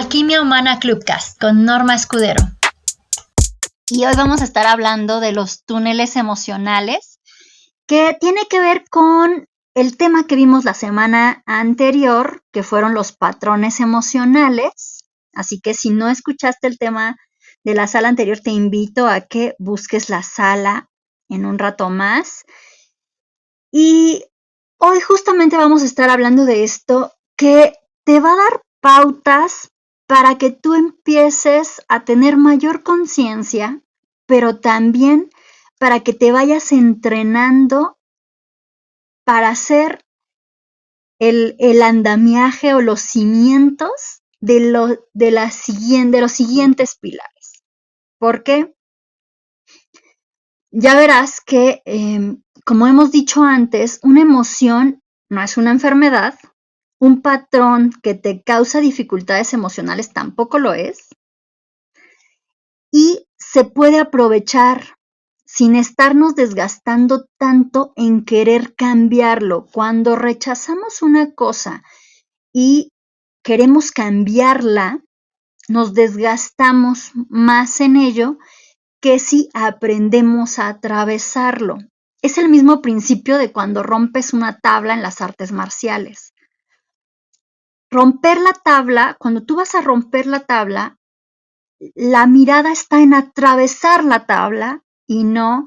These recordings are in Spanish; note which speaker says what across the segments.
Speaker 1: Alquimia Humana Clubcast con Norma Escudero.
Speaker 2: Y hoy vamos a estar hablando de los túneles emocionales, que tiene que ver con el tema que vimos la semana anterior, que fueron los patrones emocionales. Así que si no escuchaste el tema de la sala anterior, te invito a que busques la sala en un rato más. Y hoy justamente vamos a estar hablando de esto, que te va a dar pautas para que tú empieces a tener mayor conciencia, pero también para que te vayas entrenando para hacer el andamiaje o los cimientos de los siguientes pilares. ¿Por qué? Ya verás que, como hemos dicho antes, una emoción no es una enfermedad, un patrón que te causa dificultades emocionales tampoco lo es, y se puede aprovechar sin estarnos desgastando tanto en querer cambiarlo. Cuando rechazamos una cosa y queremos cambiarla, nos desgastamos más en ello que si aprendemos a atravesarlo. Es el mismo principio de cuando rompes una tabla en las artes marciales. Romper la tabla, cuando tú vas a romper la tabla, la mirada está en atravesar la tabla y no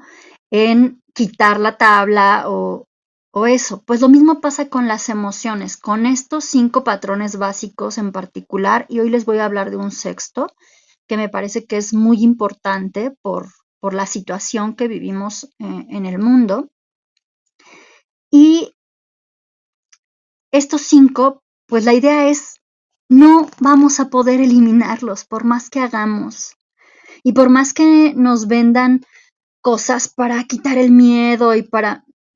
Speaker 2: en quitar la tabla o eso. Pues lo mismo pasa con las emociones, con estos 5 patrones básicos en particular, y hoy les voy a hablar de un sexto que me parece que es muy importante por la situación que vivimos en el mundo. Y estos 5, pues la idea es, no vamos a poder eliminarlos por más que hagamos. Y por más que nos vendan cosas para quitar el miedo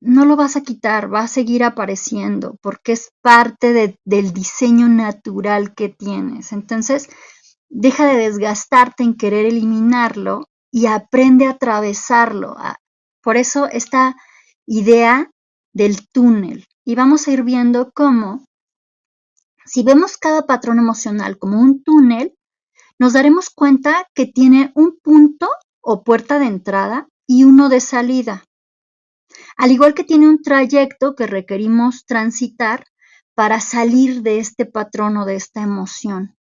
Speaker 2: no lo vas a quitar, va a seguir apareciendo porque es parte del diseño natural que tienes. Entonces, deja de desgastarte en querer eliminarlo y aprende a atravesarlo. Por eso esta idea del túnel. Y vamos a ir viendo cómo, si vemos cada patrón emocional como un túnel, nos daremos cuenta que tiene un punto o puerta de entrada y uno de salida. Al igual que tiene un trayecto que requerimos transitar para salir de este patrón o de esta emoción,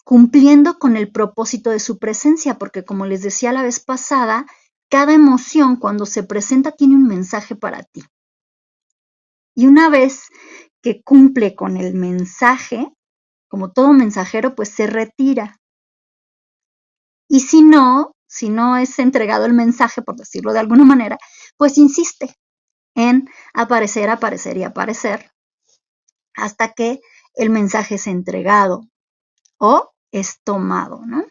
Speaker 2: cumpliendo con el propósito de su presencia, porque como les decía la vez pasada, cada emoción cuando se presenta tiene un mensaje para ti. Y una vez que cumple con el mensaje, como todo mensajero, pues se retira. Y si no es entregado el mensaje, por decirlo de alguna manera, pues insiste en aparecer, aparecer y aparecer hasta que el mensaje es entregado o es tomado, ¿no?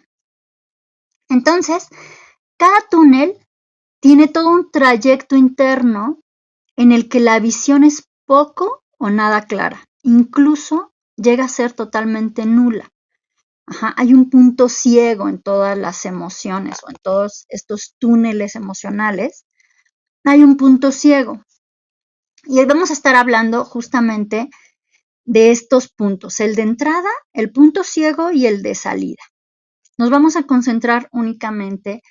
Speaker 2: Entonces, cada túnel tiene todo un trayecto interno en el que la visión es poco o nada clara, incluso llega a ser totalmente nula. Hay un punto ciego en todas las emociones o en todos estos túneles emocionales. Hay un punto ciego. Y hoy vamos a estar hablando justamente de estos puntos, el de entrada, el punto ciego y el de salida. Nos vamos a concentrar únicamente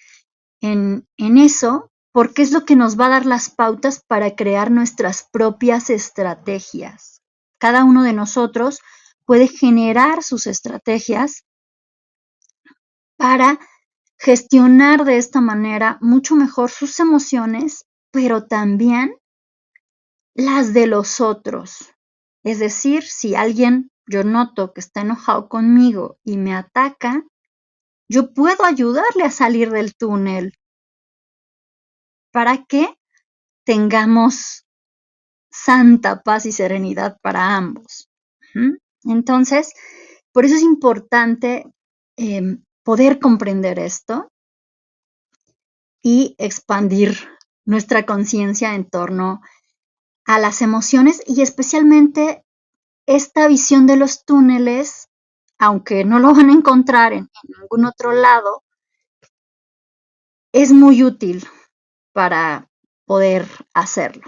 Speaker 2: en eso porque es lo que nos va a dar las pautas para crear nuestras propias estrategias. Cada uno de nosotros puede generar sus estrategias para gestionar de esta manera mucho mejor sus emociones, pero también las de los otros. Es decir, si yo noto que está enojado conmigo y me ataca, yo puedo ayudarle a salir del túnel para que tengamos santa paz y serenidad para ambos. Entonces, por eso es importante poder comprender esto y expandir nuestra conciencia en torno a las emociones y especialmente esta visión de los túneles, aunque no lo van a encontrar en ningún otro lado, es muy útil para poder hacerlo.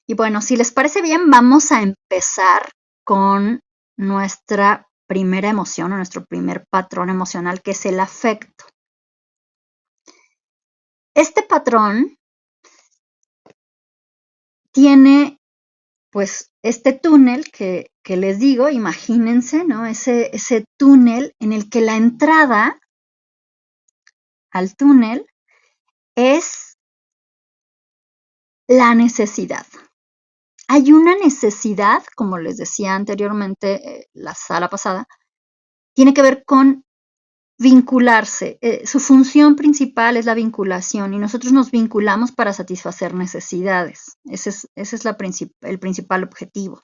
Speaker 2: Y bueno, si les parece bien, vamos a empezar con nuestra primera emoción o nuestro primer patrón emocional, que es el afecto. Este patrón tiene, pues, este túnel que les digo, imagínense, ¿no? Ese túnel en el que la entrada al túnel es la necesidad. Hay una necesidad, como les decía anteriormente, la sala pasada, tiene que ver con vincularse. Su función principal es la vinculación y nosotros nos vinculamos para satisfacer necesidades. Ese es el principal objetivo.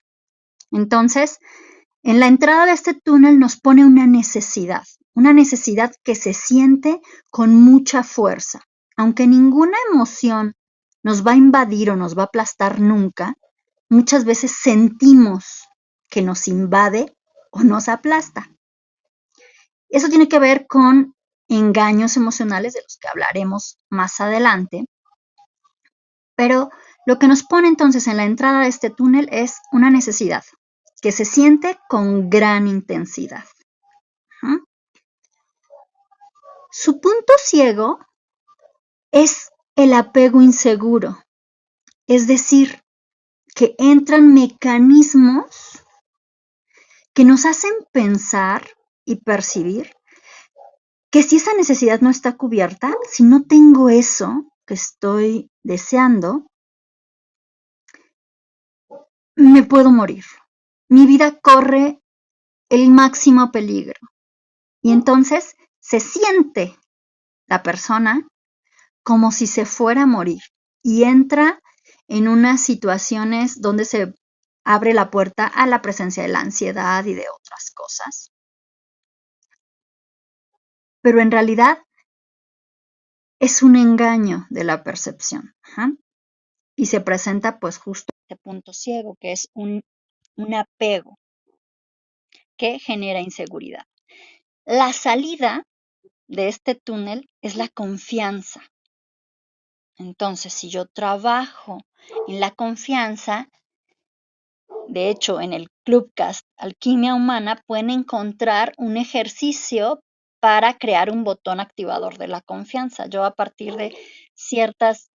Speaker 2: Entonces, en la entrada de este túnel nos pone una necesidad que se siente con mucha fuerza. Aunque ninguna emoción nos va a invadir o nos va a aplastar nunca, muchas veces sentimos que nos invade o nos aplasta. Eso tiene que ver con engaños emocionales de los que hablaremos más adelante, pero lo que nos pone entonces en la entrada de este túnel es una necesidad que se siente con gran intensidad. Su punto ciego es el apego inseguro, es decir, que entran mecanismos que nos hacen pensar y percibir que si esa necesidad no está cubierta, si no tengo eso que estoy deseando, me puedo morir. Mi vida corre el máximo peligro. Y entonces se siente la persona como si se fuera a morir y entra en unas situaciones donde se abre la puerta a la presencia de la ansiedad y de otras cosas. Pero en realidad es un engaño de la percepción. Y se presenta pues justo este punto ciego, que es un apego que genera inseguridad. La salida de este túnel es la confianza. Entonces, si yo trabajo en la confianza, de hecho, en el Clubcast Alquimia Humana pueden encontrar un ejercicio para crear un botón activador de la confianza. Yo a partir de ciertos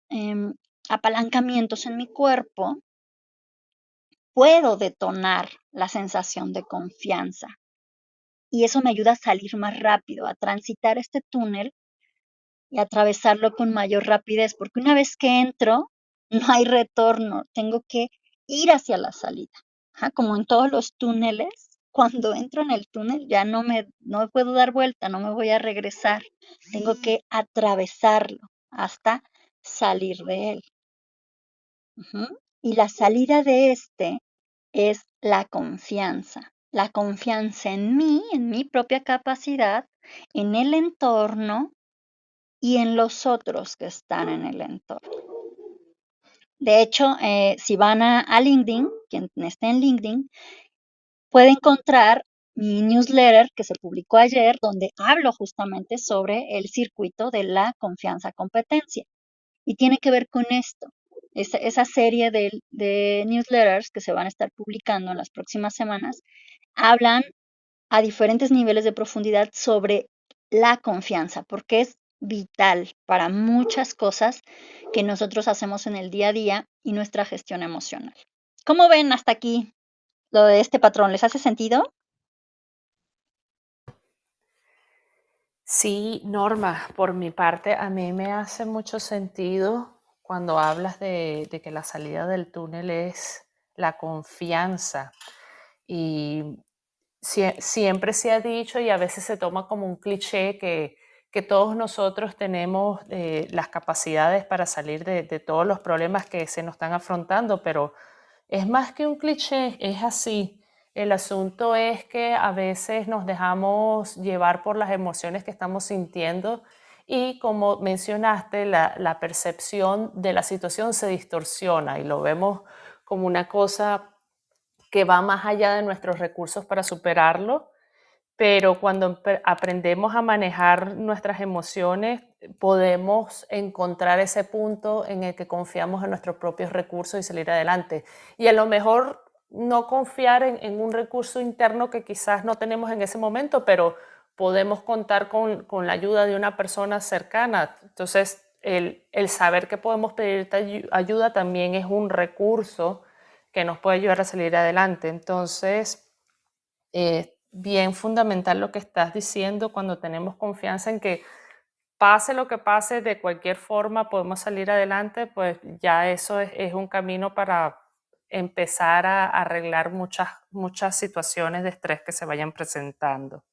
Speaker 2: apalancamientos en mi cuerpo, puedo detonar la sensación de confianza. Y eso me ayuda a salir más rápido, a transitar este túnel y atravesarlo con mayor rapidez, porque una vez que entro, no hay retorno, tengo que ir hacia la salida. Como en todos los túneles, cuando entro en el túnel ya no me puedo dar vuelta, no me voy a regresar, tengo que atravesarlo hasta salir de él. Y la salida de este es la confianza en mí, en mi propia capacidad, en el entorno y en los otros que están en el entorno. De hecho, si van a LinkedIn, quien esté en LinkedIn, puede encontrar mi newsletter que se publicó ayer, donde hablo justamente sobre el circuito de la confianza-competencia. Y tiene que ver con esto. Esa serie de newsletters que se van a estar publicando en las próximas semanas hablan a diferentes niveles de profundidad sobre la confianza, porque es vital para muchas cosas que nosotros hacemos en el día a día y nuestra gestión emocional. ¿Cómo ven hasta aquí lo de este patrón? ¿Les hace sentido?
Speaker 3: Sí, Norma, por mi parte, a mí me hace mucho sentido cuando hablas de que la salida del túnel es la confianza. Y siempre se ha dicho y a veces se toma como un cliché que todos nosotros tenemos las capacidades para salir de todos los problemas que se nos están afrontando, pero es más que un cliché, es así. El asunto es que a veces nos dejamos llevar por las emociones que estamos sintiendo y, como mencionaste, la percepción de la situación se distorsiona y lo vemos como una cosa que va más allá de nuestros recursos para superarlo, pero cuando aprendemos a manejar nuestras emociones, podemos encontrar ese punto en el que confiamos en nuestros propios recursos y salir adelante. Y a lo mejor no confiar en un recurso interno que quizás no tenemos en ese momento, pero podemos contar con la ayuda de una persona cercana. Entonces, el saber que podemos pedirte ayuda también es un recurso que nos puede ayudar a salir adelante. Entonces, bien fundamental lo que estás diciendo cuando tenemos confianza en que pase lo que pase, de cualquier forma podemos salir adelante, pues ya eso es un camino para empezar a arreglar muchas situaciones de estrés que se vayan presentando.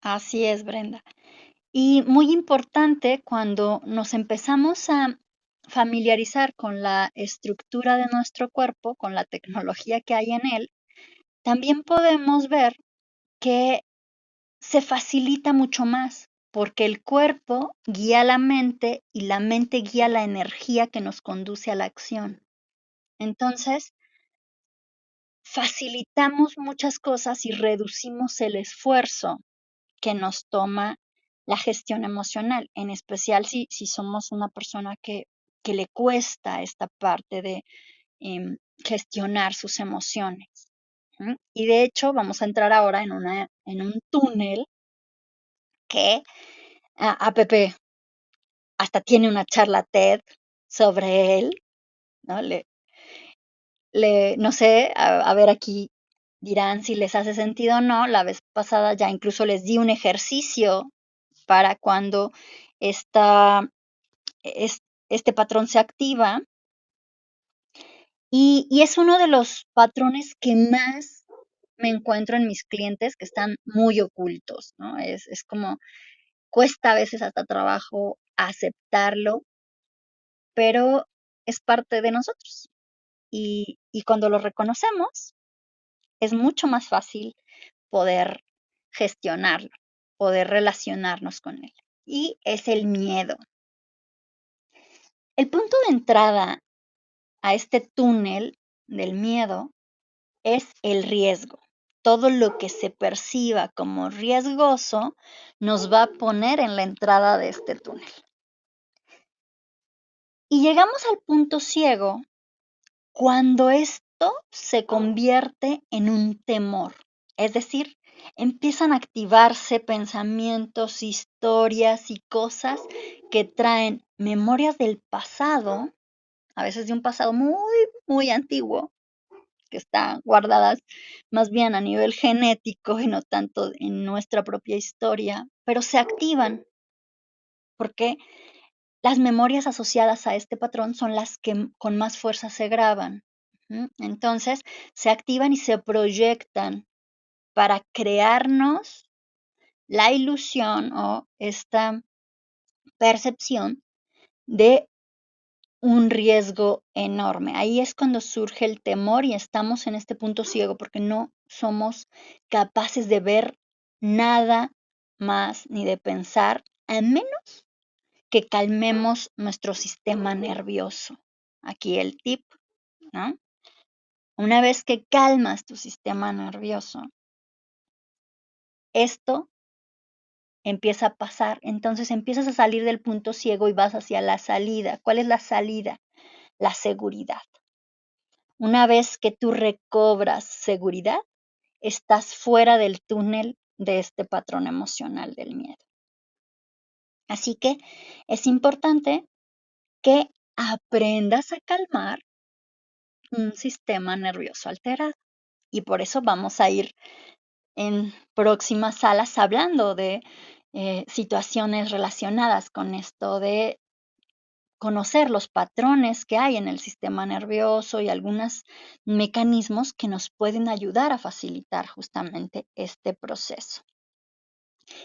Speaker 2: Así es, Brenda. Y muy importante, cuando nos empezamos a familiarizar con la estructura de nuestro cuerpo, con la tecnología que hay en él, también podemos ver que se facilita mucho más, porque el cuerpo guía la mente y la mente guía la energía que nos conduce a la acción. Entonces, facilitamos muchas cosas y reducimos el esfuerzo que nos toma la gestión emocional, en especial si somos una persona que le cuesta esta parte de gestionar sus emociones. Y de hecho, vamos a entrar ahora en un túnel que a Pepe hasta tiene una charla TED sobre él, ¿no? No sé, a ver aquí dirán si les hace sentido o no. La vez pasada ya incluso les di un ejercicio para cuando esta, este patrón se activa. Y es uno de los patrones que más me encuentro en mis clientes que están muy ocultos, ¿no? Es como, cuesta a veces hasta trabajo aceptarlo, pero es parte de nosotros. Y cuando lo reconocemos, es mucho más fácil poder gestionarlo, poder relacionarnos con él. Y es el miedo. El punto de entrada a este túnel del miedo es el riesgo. Todo lo que se perciba como riesgoso nos va a poner en la entrada de este túnel. Y llegamos al punto ciego cuando esto se convierte en un temor. Es decir, empiezan a activarse pensamientos, historias y cosas que traen memorias del pasado, a veces de un pasado muy, muy antiguo, que están guardadas más bien a nivel genético y no tanto en nuestra propia historia, pero se activan porque las memorias asociadas a este patrón son las que con más fuerza se graban. Entonces, se activan y se proyectan para crearnos la ilusión o esta percepción de un riesgo enorme. Ahí es cuando surge el temor y estamos en este punto ciego porque no somos capaces de ver nada más ni de pensar, a menos que calmemos nuestro sistema nervioso. Aquí el tip, ¿no? Una vez que calmas tu sistema nervioso, esto empieza a pasar. Entonces empiezas a salir del punto ciego y vas hacia la salida. ¿Cuál es la salida? La seguridad. Una vez que tú recobras seguridad, estás fuera del túnel de este patrón emocional del miedo. Así que es importante que aprendas a calmar un sistema nervioso alterado. Y por eso vamos a ir en próximas salas hablando de situaciones relacionadas con esto de conocer los patrones que hay en el sistema nervioso y algunos mecanismos que nos pueden ayudar a facilitar justamente este proceso.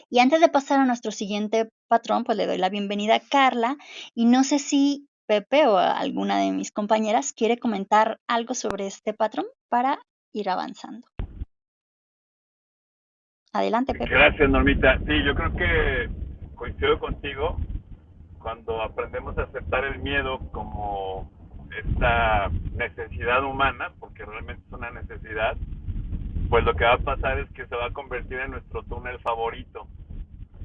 Speaker 2: Y antes de pasar a nuestro siguiente patrón, pues le doy la bienvenida a Carla y no sé si Pepe o alguna de mis compañeras quiere comentar algo sobre este patrón para ir avanzando. Adelante, Pepe.
Speaker 4: Gracias, Normita. Sí, yo creo que coincido contigo. Cuando aprendemos a aceptar el miedo como esta necesidad humana, porque realmente es una necesidad, pues lo que va a pasar es que se va a convertir en nuestro túnel favorito,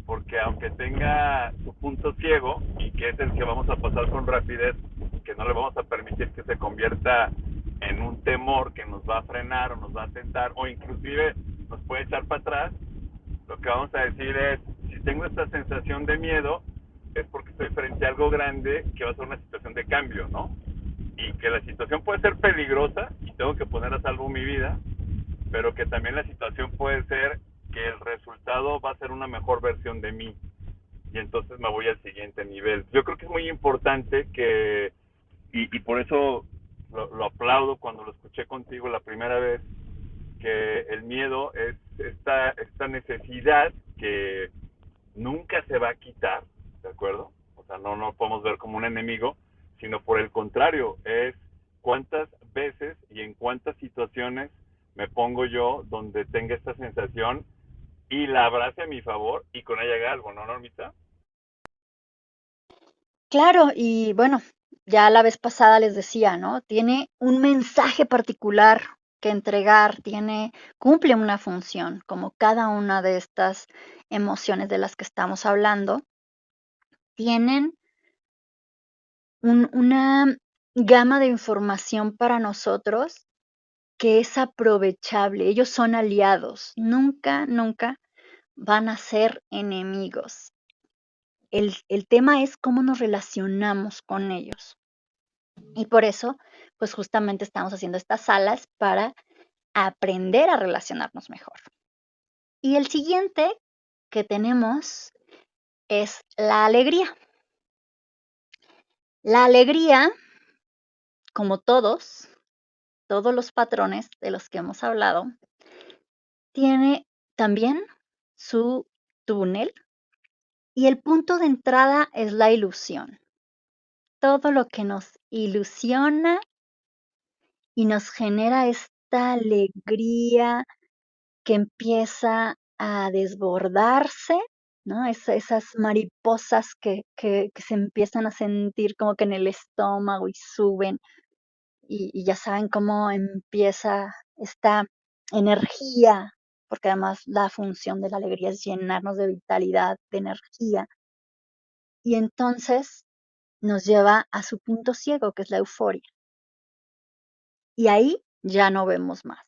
Speaker 4: porque aunque tenga su punto ciego, y que es el que vamos a pasar con rapidez, que no le vamos a permitir que se convierta en un temor que nos va a frenar o nos va a tentar o inclusive nos puede echar para atrás, lo que vamos a decir es, si tengo esta sensación de miedo, es porque estoy frente a algo grande que va a ser una situación de cambio, ¿no? Y que la situación puede ser peligrosa y tengo que poner a salvo mi vida, pero que también la situación puede ser que el resultado va a ser una mejor versión de mí y entonces me voy al siguiente nivel. Yo creo que es muy importante que, y por eso lo aplaudo cuando lo escuché contigo la primera vez, que el miedo es esta necesidad que nunca se va a quitar, ¿de acuerdo? O sea, no podemos ver como un enemigo, sino por el contrario, es cuántas veces y en cuántas situaciones me pongo yo donde tenga esta sensación y la abrace a mi favor y con ella haga algo, ¿no, Normita?
Speaker 2: Claro, y bueno, ya la vez pasada les decía, ¿no? Tiene un mensaje particular que entregar, cumple una función, como cada una de estas emociones de las que estamos hablando, tienen una gama de información para nosotros que es aprovechable. Ellos son aliados, nunca van a ser enemigos. El tema es cómo nos relacionamos con ellos. Y por eso, pues justamente estamos haciendo estas salas para aprender a relacionarnos mejor. Y el siguiente que tenemos es la alegría. La alegría, como todos los patrones de los que hemos hablado, tiene también su túnel y el punto de entrada es la ilusión. Todo lo que nos ilusiona y nos genera esta alegría que empieza a desbordarse, ¿no? Esas mariposas que se empiezan a sentir como que en el estómago y suben, y ya saben cómo empieza esta energía, porque además la función de la alegría es llenarnos de vitalidad, de energía, y entonces nos lleva a su punto ciego, que es la euforia. Y ahí ya no vemos más.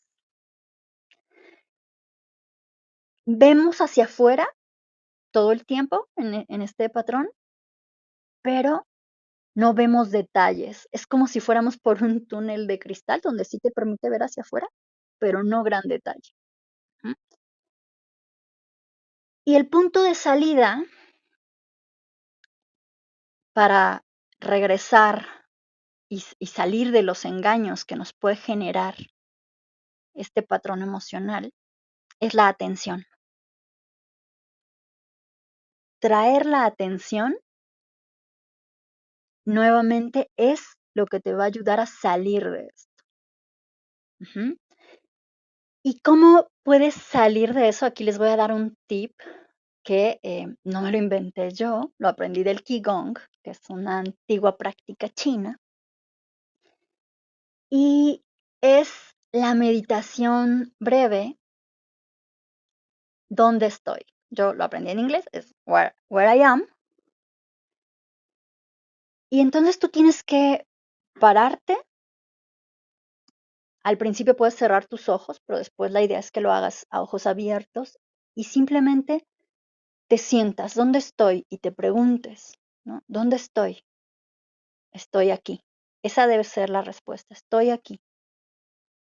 Speaker 2: Vemos hacia afuera todo el tiempo en este patrón, pero no vemos detalles. Es como si fuéramos por un túnel de cristal donde sí te permite ver hacia afuera, pero no gran detalle. ¿Mm? Y el punto de salida para regresar y salir de los engaños que nos puede generar este patrón emocional es la atención. Traer la atención nuevamente es lo que te va a ayudar a salir de esto. Ujú. ¿Y cómo puedes salir de eso? Aquí les voy a dar un tip que no me lo inventé yo, lo aprendí del Qigong, que es una antigua práctica china, y es la meditación breve, ¿dónde estoy? Yo lo aprendí en inglés, es where I am, y entonces tú tienes que pararte. Al principio puedes cerrar tus ojos, pero después la idea es que lo hagas a ojos abiertos y simplemente te sientas, ¿dónde estoy? Y te preguntes, ¿no? ¿Dónde estoy? Estoy aquí. Esa debe ser la respuesta, estoy aquí.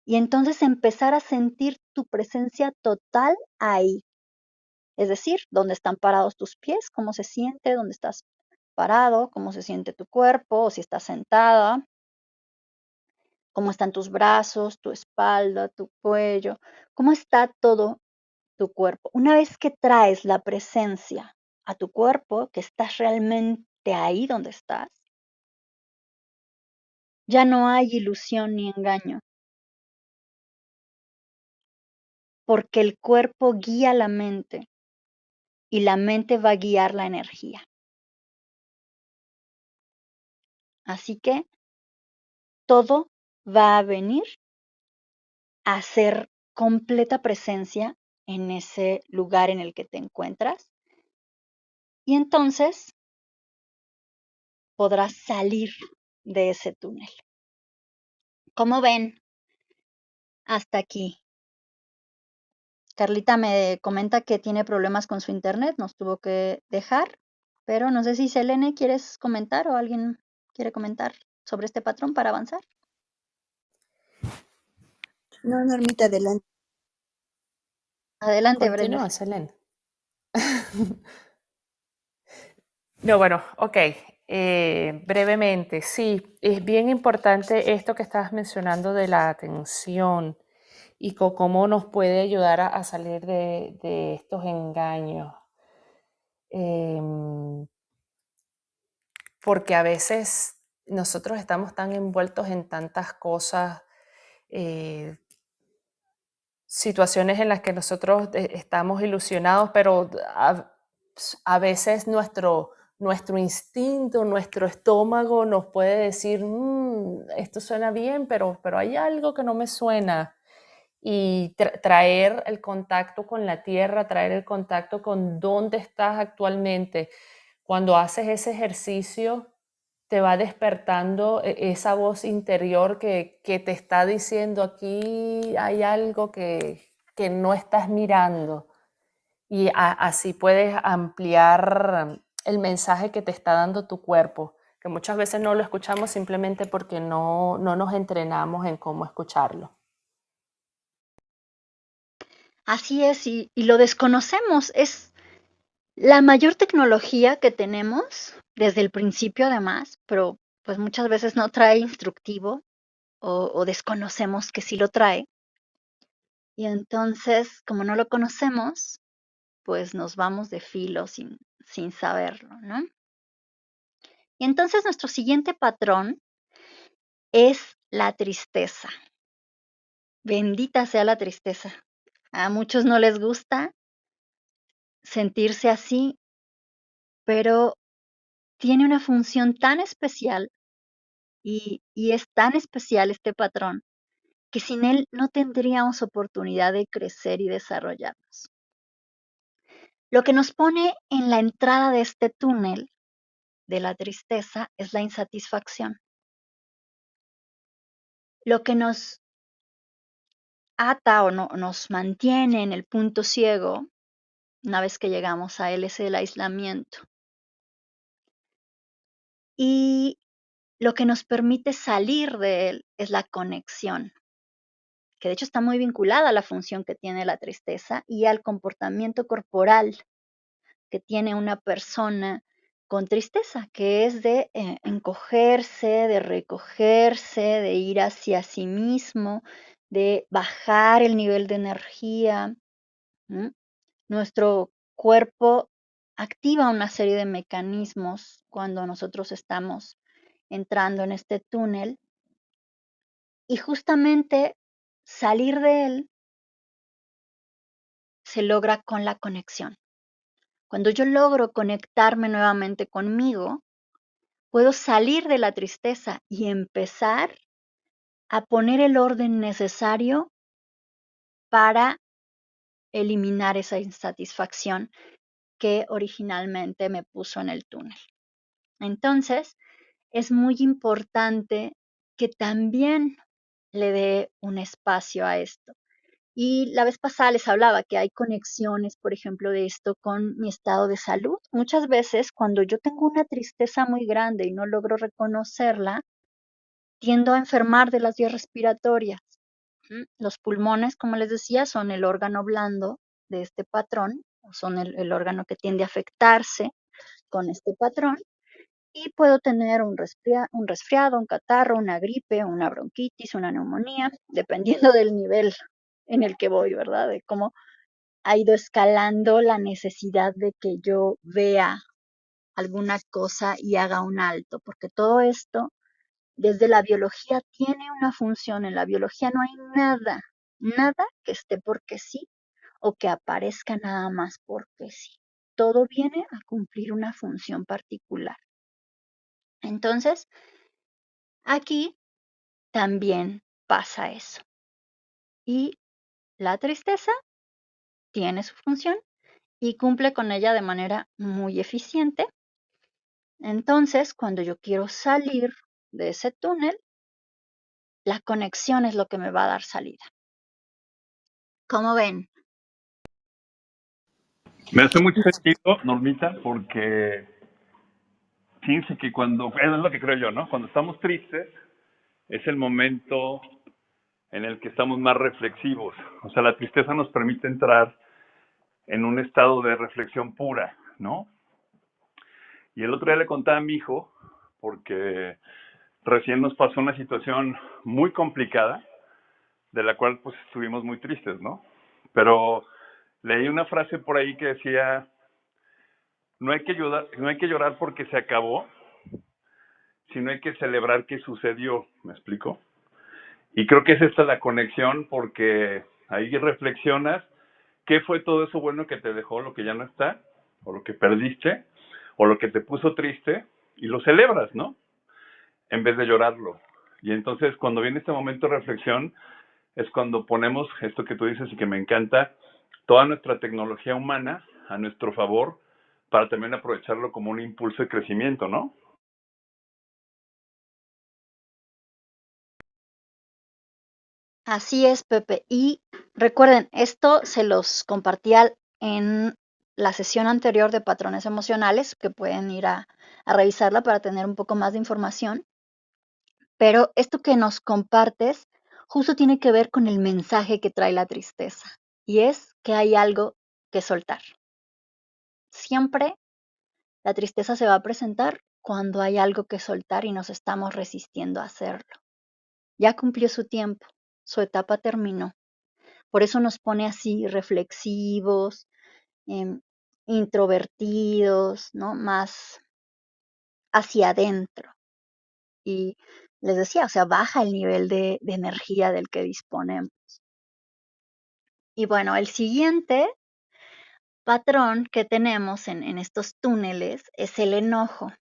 Speaker 2: Y entonces empezar a sentir tu presencia total ahí. Es decir, dónde están parados tus pies, cómo se siente, dónde estás parado, cómo se siente tu cuerpo, o si estás sentada, cómo están tus brazos, tu espalda, tu cuello, cómo está todo tu cuerpo. Una vez que traes la presencia a tu cuerpo, que estás realmente ahí donde estás, ya no hay ilusión ni engaño, porque el cuerpo guía la mente y la mente va a guiar la energía. Así que todo va a venir a ser completa presencia en ese lugar en el que te encuentras y entonces podrás salir de ese túnel. ¿Cómo ven? hasta aquí. Carlita me comenta que tiene problemas con su internet, nos tuvo que dejar, pero no sé si Selene quieres comentar o alguien quiere comentar sobre este patrón para avanzar.
Speaker 5: No, Normita, adelante.
Speaker 2: Adelante, Brenda.
Speaker 3: Continúa, Selene. No, bueno, ok. Brevemente, sí, es bien importante esto que estabas mencionando de la atención y cómo nos puede ayudar a salir de estos engaños. Porque a veces nosotros estamos tan envueltos en tantas cosas, situaciones en las que nosotros estamos ilusionados, pero a veces nuestro instinto, nuestro estómago nos puede decir, esto suena bien, pero hay algo que no me suena. Y traer el contacto con la tierra, traer el contacto con dónde estás actualmente. Cuando haces ese ejercicio, te va despertando esa voz interior que te está diciendo, aquí hay algo que no estás mirando. Y así puedes ampliar el mensaje que te está dando tu cuerpo, que muchas veces no lo escuchamos simplemente porque no nos entrenamos en cómo escucharlo.
Speaker 2: Así es, y lo desconocemos. Es la mayor tecnología que tenemos desde el principio, además, pero pues muchas veces no trae instructivo o desconocemos que sí lo trae. Y entonces, como no lo conocemos, pues nos vamos de filo sin saberlo, ¿no? Y entonces nuestro siguiente patrón es la tristeza. Bendita sea la tristeza. A muchos no les gusta sentirse así, pero tiene una función tan especial y es tan especial este patrón que sin él no tendríamos oportunidad de crecer y desarrollarnos. Lo que nos pone en la entrada de este túnel de la tristeza es la insatisfacción. Lo que nos ata o nos mantiene en el punto ciego, una vez que llegamos a él, es el aislamiento. Y lo que nos permite salir de él es la conexión, que de hecho está muy vinculada a la función que tiene la tristeza y al comportamiento corporal que tiene una persona con tristeza, que es de encogerse, de recogerse, de ir hacia sí mismo, de bajar el nivel de energía. Nuestro cuerpo activa una serie de mecanismos cuando nosotros estamos entrando en este túnel y justamente salir de él se logra con la conexión. Cuando yo logro conectarme nuevamente conmigo, puedo salir de la tristeza y empezar a poner el orden necesario para eliminar esa insatisfacción que originalmente me puso en el túnel. Entonces, es muy importante que también le dé un espacio a esto. Y la vez pasada les hablaba que hay conexiones, por ejemplo, de esto con mi estado de salud. Muchas veces cuando yo tengo una tristeza muy grande y no logro reconocerla, tiendo a enfermar de las vías respiratorias. Los pulmones, como les decía, son el órgano blando de este patrón, son el órgano que tiende a afectarse con este patrón. Y puedo tener un resfriado, un catarro, una gripe, una bronquitis, una neumonía, dependiendo del nivel en el que voy, ¿verdad? De cómo ha ido escalando la necesidad de que yo vea alguna cosa y haga un alto, porque todo esto desde la biología tiene una función. En la biología no hay nada que esté porque sí o que aparezca nada más porque sí. Todo viene a cumplir una función particular. Entonces, aquí también pasa eso. Y la tristeza tiene su función y cumple con ella de manera muy eficiente. Entonces, cuando yo quiero salir de ese túnel, la conexión es lo que me va a dar salida. ¿Cómo ven?
Speaker 4: Me hace mucho sentido, Normita, porque fíjense que es lo que creo yo, ¿no? Cuando estamos tristes, es el momento en el que estamos más reflexivos. O sea, la tristeza nos permite entrar en un estado de reflexión pura, ¿no? Y el otro día le contaba a mi hijo, porque recién nos pasó una situación muy complicada, de la cual pues estuvimos muy tristes, ¿no? Pero leí una frase por ahí que decía, no hay que llorar porque se acabó, sino hay que celebrar que sucedió, ¿me explico? Y creo que es esta la conexión, porque ahí reflexionas qué fue todo eso bueno que te dejó, lo que ya no está, o lo que perdiste, o lo que te puso triste, y lo celebras, ¿no? En vez de llorarlo. Y entonces cuando viene este momento de reflexión, es cuando ponemos esto que tú dices y que me encanta, toda nuestra tecnología humana a nuestro favor, para también aprovecharlo como un impulso de crecimiento, ¿no?
Speaker 2: Así es, Pepe. Y recuerden, esto se los compartía en la sesión anterior de patrones emocionales, que pueden ir a revisarla para tener un poco más de información. Pero esto que nos compartes justo tiene que ver con el mensaje que trae la tristeza, y es que hay algo que soltar. Siempre la tristeza se va a presentar cuando hay algo que soltar y nos estamos resistiendo a hacerlo. Ya cumplió su tiempo, su etapa terminó. Por eso nos pone así reflexivos, em, introvertidos, ¿no? Más hacia adentro. Y les decía, o sea, baja el nivel de energía del que disponemos. Y bueno, el siguiente patrón que tenemos en estos túneles es el enojo.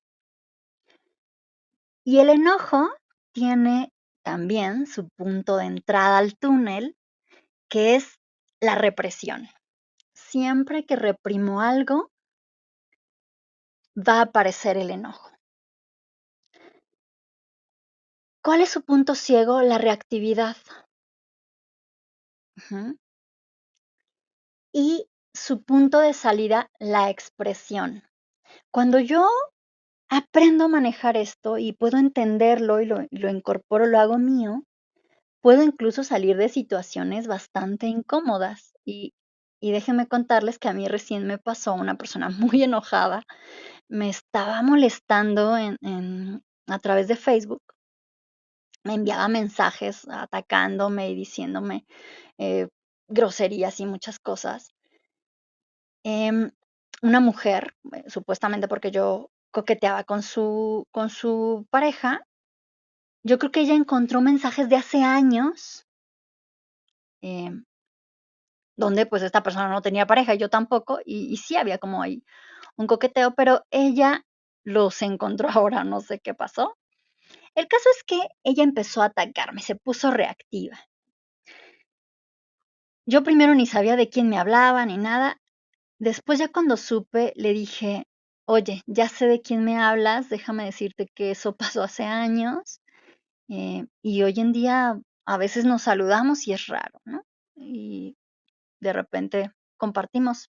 Speaker 2: Y el enojo tiene también su punto de entrada al túnel, que es la represión. Siempre que reprimo algo, va a aparecer el enojo. ¿Cuál es su punto ciego? La reactividad. Ujú. Y su punto de salida, la expresión. Cuando yo aprendo a manejar esto y puedo entenderlo y lo incorporo, lo hago mío, puedo incluso salir de situaciones bastante incómodas. Y déjenme contarles que a mí recién me pasó una persona muy enojada, me estaba molestando a través de Facebook, me enviaba mensajes atacándome y diciéndome eh, groserías y muchas cosas. Em, una mujer, supuestamente porque yo coqueteaba con su pareja, yo creo que ella encontró mensajes de hace años, em, donde pues esta persona no tenía pareja, yo tampoco, y sí había como ahí un coqueteo, pero ella los encontró ahora, no sé qué pasó. El caso es que ella empezó a atacarme, se puso reactiva. Yo primero ni sabía de quién me hablaba ni nada. Después ya cuando supe, le dije, oye, ya sé de quién me hablas, déjame decirte que eso pasó hace años, y hoy en día a veces nos saludamos y es raro, ¿no? Y de repente compartimos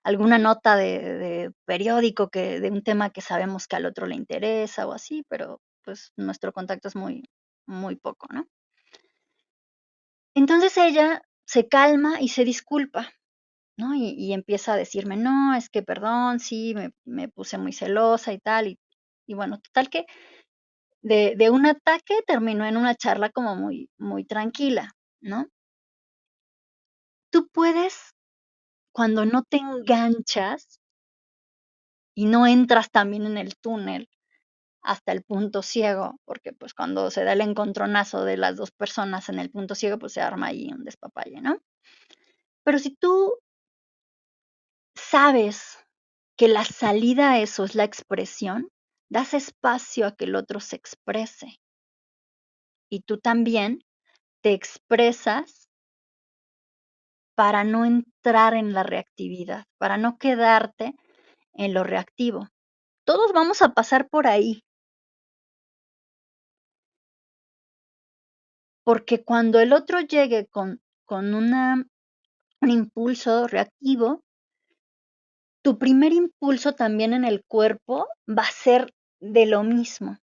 Speaker 2: alguna nota de periódico de un tema que sabemos que al otro le interesa o así, pero pues nuestro contacto es muy poco, ¿no? Entonces ella se calma y se disculpa, ¿no? Y empieza a decirme, no, es que perdón, sí, me puse muy celosa y tal. Y bueno, total que de un ataque terminó en una charla como muy tranquila, ¿no? Tú puedes, cuando no te enganchas y no entras también en el túnel hasta el punto ciego, porque pues cuando se da el encontronazo de las dos personas en el punto ciego, pues se arma ahí un despapalle, ¿no? Pero si tú sabes que la salida a eso es la expresión, das espacio a que el otro se exprese y tú también te expresas para no entrar en la reactividad, para no quedarte en lo reactivo. Todos vamos a pasar por ahí, porque cuando el otro llegue con una un impulso reactivo, tu primer impulso también en el cuerpo va a ser de lo mismo.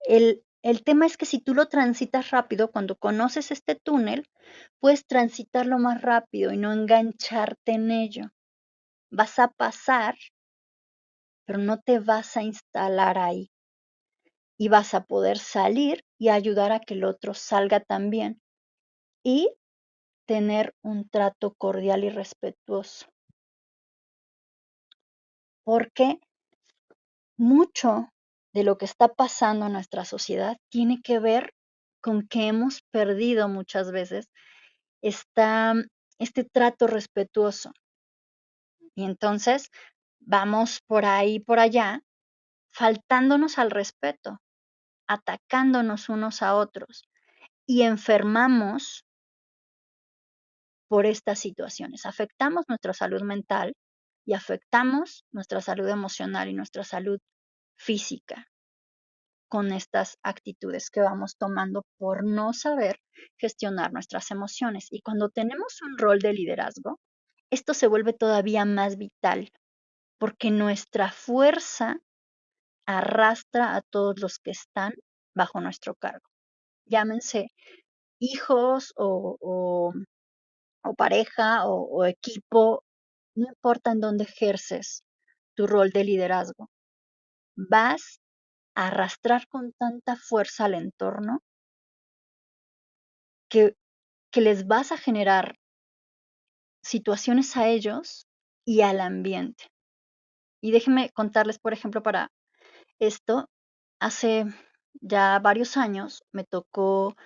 Speaker 2: El tema es que si tú lo transitas rápido, cuando conoces este túnel, puedes transitarlo más rápido y no engancharte en ello. Vas a pasar, pero no te vas a instalar ahí. Y vas a poder salir y ayudar a que el otro salga también. Y tener un trato cordial y respetuoso. Porque mucho de lo que está pasando en nuestra sociedad tiene que ver con que hemos perdido muchas veces esta, este trato respetuoso. Y entonces vamos por ahí y por allá, faltándonos al respeto, atacándonos unos a otros y enfermamos por estas situaciones. Afectamos nuestra salud mental y afectamos nuestra salud emocional y nuestra salud física con estas actitudes que vamos tomando por no saber gestionar nuestras emociones. Y cuando tenemos un rol de liderazgo, esto se vuelve todavía más vital porque nuestra fuerza arrastra a todos los que están bajo nuestro cargo. Llámense hijos o pareja o equipo, no importa en dónde ejerces tu rol de liderazgo, vas a arrastrar con tanta fuerza al entorno que, que les vas a generar situaciones a ellos y al ambiente. Y déjenme contarles, por ejemplo, para esto, hace ya varios años me tocó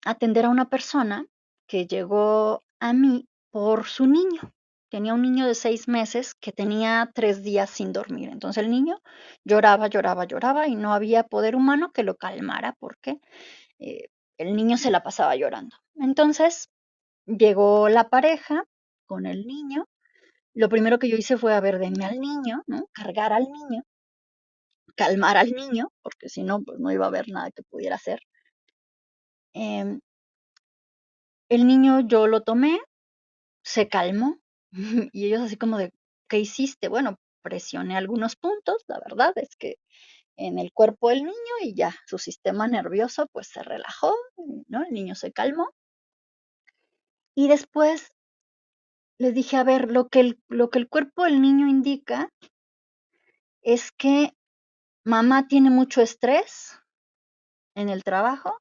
Speaker 2: atender a una persona que llegó a mí por su niño. Tenía un niño de 6 meses que tenía 3 días sin dormir. Entonces el niño lloraba, lloraba, lloraba y no había poder humano que lo calmara porque eh, el niño se la pasaba llorando. Entonces llegó la pareja con el niño. Lo primero que yo hice fue, a ver, denme al niño, ¿no? Cargar al niño, calmar al niño, porque si no, pues no iba a haber nada que pudiera hacer. Em, el niño yo lo tomé, se calmó y ellos así como de, ¿qué hiciste? Bueno, presioné algunos puntos, la verdad es que en el cuerpo del niño y ya su sistema nervioso pues se relajó, ¿no? El niño se calmó y después les dije, a ver, lo que el cuerpo del niño indica es que mamá tiene mucho estrés en el trabajo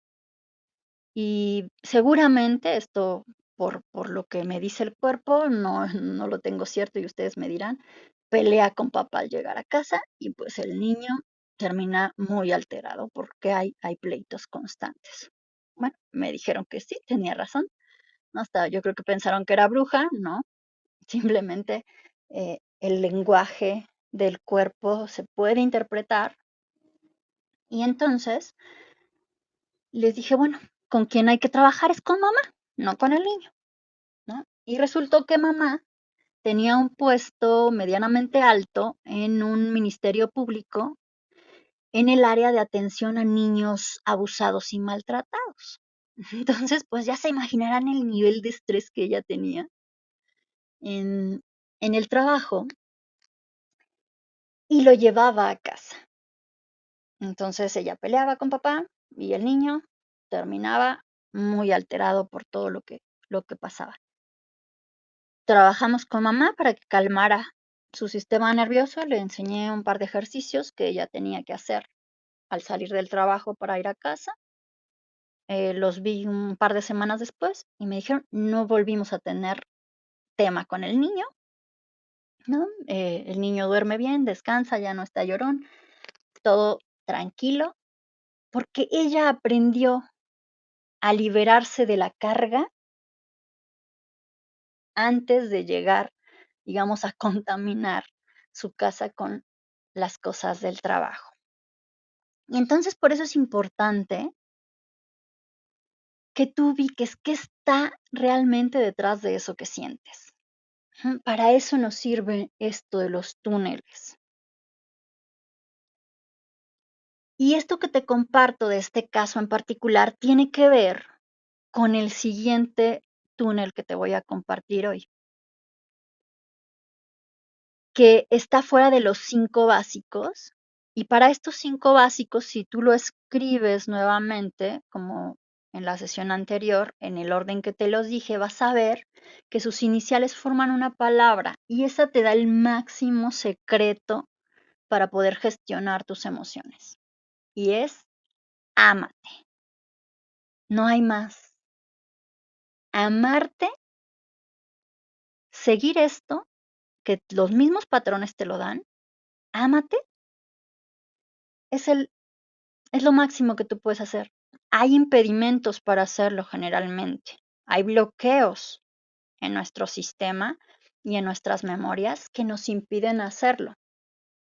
Speaker 2: y seguramente esto, por lo que me dice el cuerpo, no lo tengo cierto y ustedes me dirán, pelea con papá al llegar a casa y pues el niño termina muy alterado porque hay pleitos constantes. Bueno, me dijeron que sí, tenía razón. No, hasta yo creo que pensaron que era bruja, no, simplemente el lenguaje del cuerpo se puede interpretar y entonces les dije, bueno, con quién hay que trabajar es con mamá, no con el niño, ¿no? Y resultó que mamá tenía un puesto medianamente alto en un ministerio público en el área de atención a niños abusados y maltratados. Entonces, pues ya se imaginarán el nivel de estrés que ella tenía en, en el trabajo y lo llevaba a casa. Entonces ella peleaba con papá y el niño terminaba muy alterado por todo lo que pasaba. Trabajamos con mamá para que calmara su sistema nervioso, le enseñé un par de ejercicios que ella tenía que hacer al salir del trabajo para ir a casa. Los vi un par de semanas después y me dijeron, no volvimos a tener tema con el niño, ¿no? El niño duerme bien, descansa, ya no está llorón, todo tranquilo, porque ella aprendió a liberarse de la carga antes de llegar, digamos, a contaminar su casa con las cosas del trabajo. Y entonces por eso es importante que tú ubiques qué está realmente detrás de eso que sientes. Para eso nos sirve esto de los túneles. Y esto que te comparto de este caso en particular tiene que ver con el siguiente túnel que te voy a compartir hoy, que está fuera de los 5 básicos. Y para estos 5 básicos, si tú lo escribes nuevamente, como en la sesión anterior, en el orden que te los dije, vas a ver que sus iniciales forman una palabra y esa te da el máximo secreto para poder gestionar tus emociones. Y es ámate. No hay más. Amarte, seguir esto, que los mismos patrones te lo dan, ámate, es lo máximo que tú puedes hacer. Hay impedimentos para hacerlo generalmente. Hay bloqueos en nuestro sistema y en nuestras memorias que nos impiden hacerlo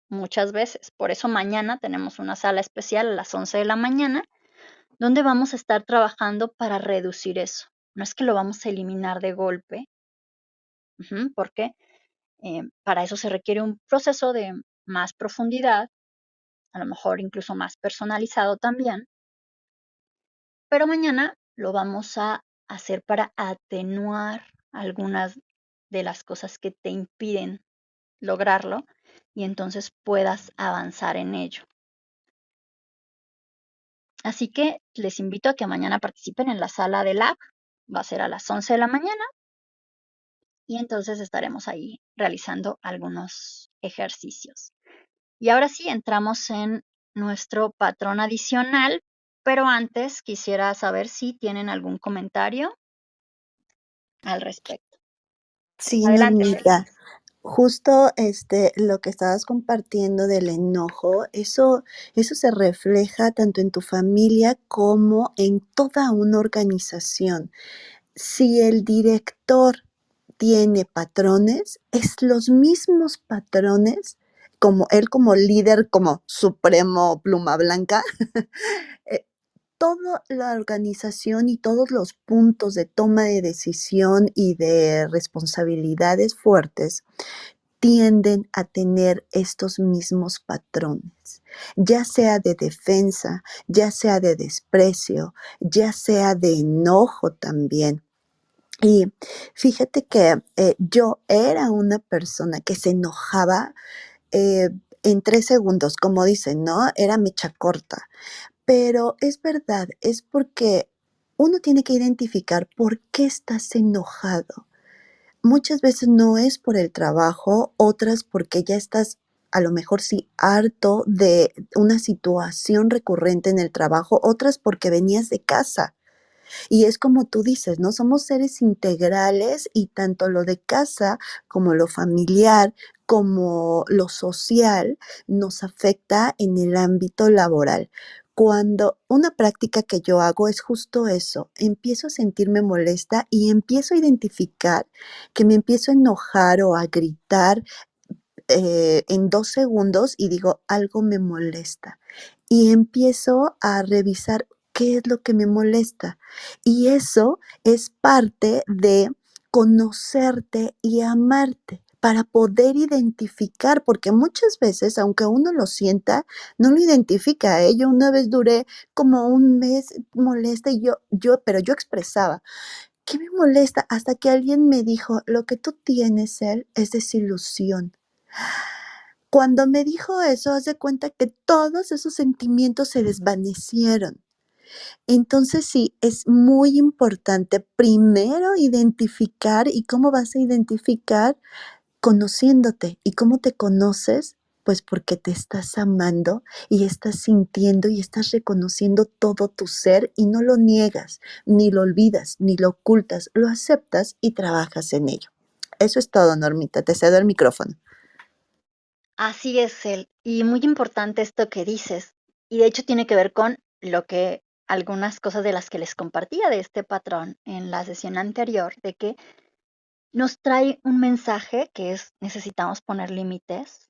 Speaker 2: muchas veces. Por eso mañana tenemos una sala especial a las 11 de la mañana donde vamos a estar trabajando para reducir eso. No es que lo vamos a eliminar de golpe, porque para eso se requiere un proceso de más profundidad, a lo mejor incluso más personalizado también, pero mañana lo vamos a hacer para atenuar algunas de las cosas que te impiden lograrlo y entonces puedas avanzar en ello. Así que les invito a que mañana participen en la sala de lab. Va a ser a las 11 de la mañana y entonces estaremos ahí realizando algunos ejercicios. Y ahora sí, entramos en nuestro patrón adicional, pero antes quisiera saber si tienen algún comentario al respecto.
Speaker 5: Sí,
Speaker 2: Adelante, Fer.
Speaker 5: Normita. Justo lo que estabas compartiendo del enojo, eso se refleja tanto en tu familia como en toda una organización. Si el director tiene patrones, es los mismos patrones como él como líder, como supremo pluma blanca, eh, toda la organización y todos los puntos de toma de decisión y de responsabilidades fuertes tienden a tener estos mismos patrones, ya sea de defensa, ya sea de desprecio, ya sea de enojo también. Y fíjate que yo era una persona que se enojaba eh, en 3 segundos, como dicen, ¿no? Era mecha corta. Pero es verdad, es porque uno tiene que identificar por qué estás enojado. Muchas veces no es por el trabajo, otras porque ya estás a lo mejor sí harto de una situación recurrente en el trabajo, otras porque venías de casa. Y es como tú dices, ¿no? Somos seres integrales y tanto lo de casa como lo familiar, como lo social, nos afecta en el ámbito laboral. Cuando una práctica que yo hago es justo eso, empiezo a sentirme molesta y empiezo a identificar que me empiezo a enojar o a gritar en 2 segundos y digo, algo me molesta. Y empiezo a revisar qué es lo que me molesta. Y eso es parte de conocerte y amarte para poder identificar, porque muchas veces, aunque uno lo sienta, no lo identifica. Yo una vez duré como un mes molesta y pero yo expresaba, ¿qué me molesta? Hasta que alguien me dijo, lo que tú tienes, él, es desilusión. Cuando me dijo eso, haz de cuenta que todos esos sentimientos se desvanecieron. Entonces sí, es muy importante primero identificar. ¿Y cómo vas a identificar? Conociéndote. ¿Y cómo te conoces? Pues porque te estás amando y estás sintiendo y estás reconociendo todo tu ser y no lo niegas, ni lo olvidas, ni lo ocultas, lo aceptas y trabajas en ello. Eso es todo, Normita. Te cedo el micrófono.
Speaker 2: Así es, y muy importante esto que dices. Y de hecho tiene que ver con lo que algunas cosas de las que les compartía de este patrón en la sesión anterior, de que nos trae un mensaje que es necesitamos poner límites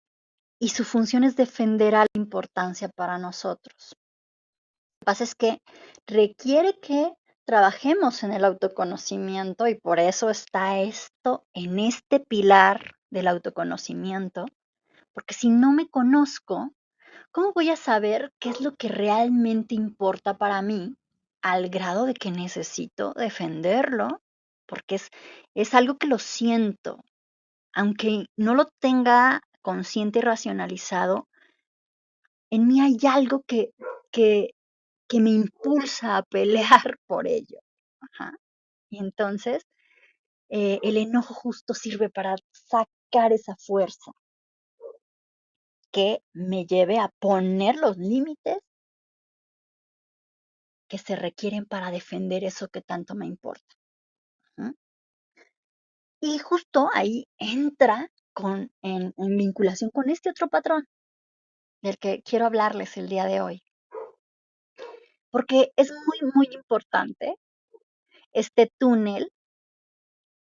Speaker 2: y su función es defender a la importancia para nosotros. Lo que pasa es que requiere que trabajemos en el autoconocimiento y por eso está esto en este pilar del autoconocimiento, porque si no me conozco, ¿cómo voy a saber qué es lo que realmente importa para mí al grado de que necesito defenderlo porque es algo que lo siento, aunque no lo tenga consciente y racionalizado, en mí hay algo que, que me impulsa a pelear por ello. Ajá. Y entonces el enojo justo sirve para sacar esa fuerza que me lleve a poner los límites que se requieren para defender eso que tanto me importa. ¿Mm? Y justo ahí entra en vinculación con este otro patrón del que quiero hablarles el día de hoy, porque es muy, muy importante este túnel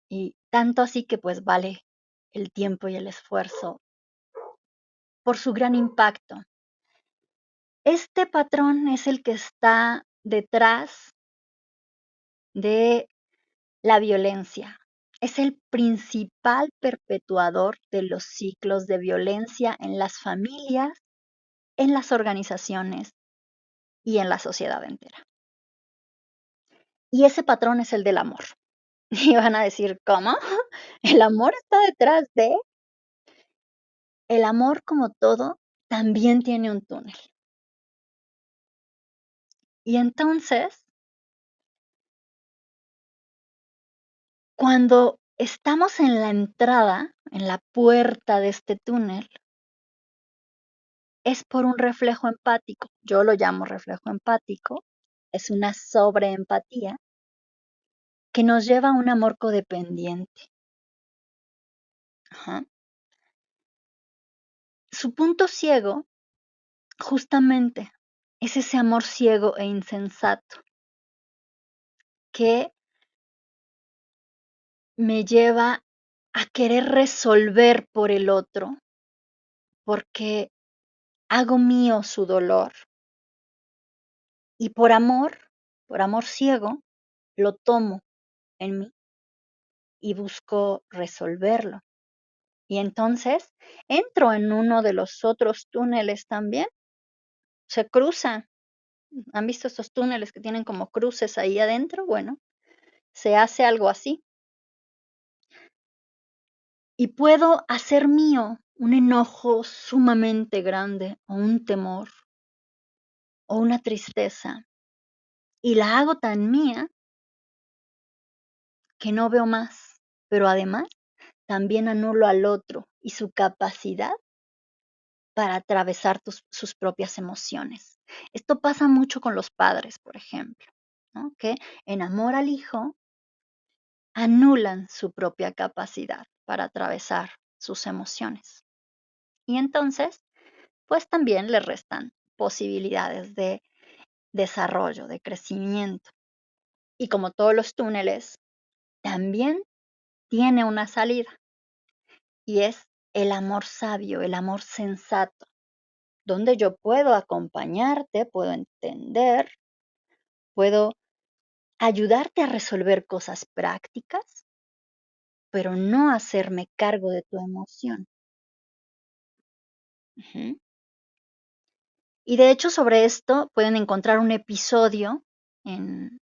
Speaker 2: y tanto así que pues vale el tiempo y el esfuerzo por su gran impacto. Este patrón es el que está detrás de la violencia. Es el principal perpetuador de los ciclos de violencia en las familias, en las organizaciones y en la sociedad entera. Y ese patrón es el del amor. Y van a decir, ¿cómo? El amor está detrás de... El amor, como todo, también tiene un túnel. Y entonces, cuando estamos en la entrada, en la puerta de este túnel, es por un reflejo empático. Yo lo llamo reflejo empático. Es una sobreempatía que nos lleva a un amor codependiente. Ajá. Su punto ciego, justamente, es ese amor ciego e insensato que me lleva a querer resolver por el otro, porque hago mío su dolor. Y por amor ciego, lo tomo en mí y busco resolverlo. Y entonces entro en uno de los otros túneles también. Se cruzan. ¿Han visto estos túneles que tienen como cruces ahí adentro? Bueno, se hace algo así. Y puedo hacer mío un enojo sumamente grande o un temor o una tristeza. Y la hago tan mía que no veo más. Pero además también anulo al otro y su capacidad para atravesar sus propias emociones. Esto pasa mucho con los padres, por ejemplo, ¿no? Que en amor al hijo anulan su propia capacidad para atravesar sus emociones. Y entonces, pues también le restan posibilidades de desarrollo, de crecimiento. Y como todos los túneles, también tiene una salida y es el amor sabio, el amor sensato, donde yo puedo acompañarte, puedo entender, puedo ayudarte a resolver cosas prácticas, pero no hacerme cargo de tu emoción. Ujú. Y de hecho sobre esto pueden encontrar un episodio en,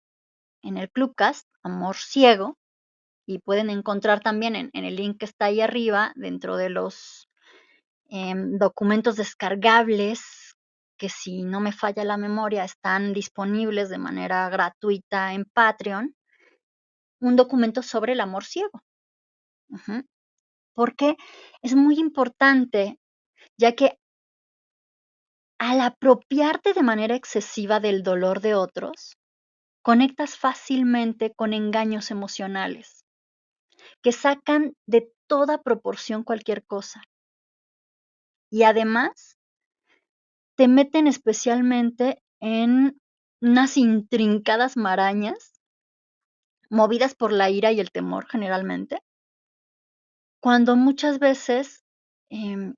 Speaker 2: en el Clubcast, Amor Ciego, y pueden encontrar también en el link que está ahí arriba, dentro de los documentos descargables, que si no me falla la memoria están disponibles de manera gratuita en Patreon, un documento sobre el amor ciego. Ujú. Porque es muy importante, ya que al apropiarte de manera excesiva del dolor de otros, conectas fácilmente con engaños emocionales que sacan de toda proporción cualquier cosa. Y además te meten especialmente en unas intrincadas marañas movidas por la ira y el temor generalmente, cuando muchas veces em,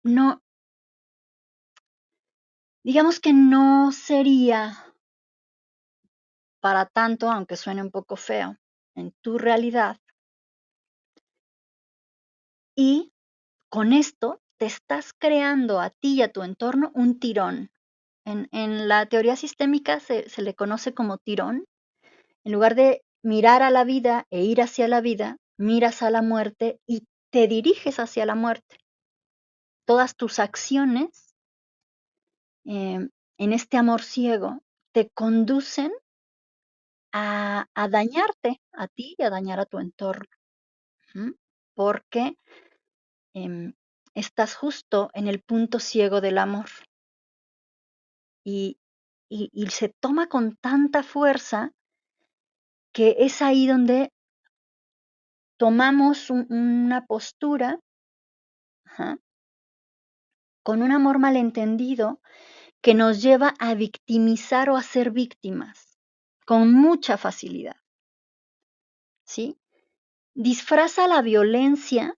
Speaker 2: no, digamos que no sería para tanto, aunque suene un poco feo, en tu realidad. Y con esto te estás creando a ti y a tu entorno un tirón. En la teoría sistémica se le conoce como tirón. En lugar de mirar a la vida e ir hacia la vida, miras a la muerte y te diriges hacia la muerte. Todas tus acciones en este amor ciego te conducen a dañarte a ti y a dañar a tu entorno, porque em, estás justo en el punto ciego del amor y, y se toma con tanta fuerza que es ahí donde tomamos una postura, ajá, con un amor malentendido que nos lleva a victimizar o a ser víctimas con mucha facilidad, ¿sí? Disfraza la violencia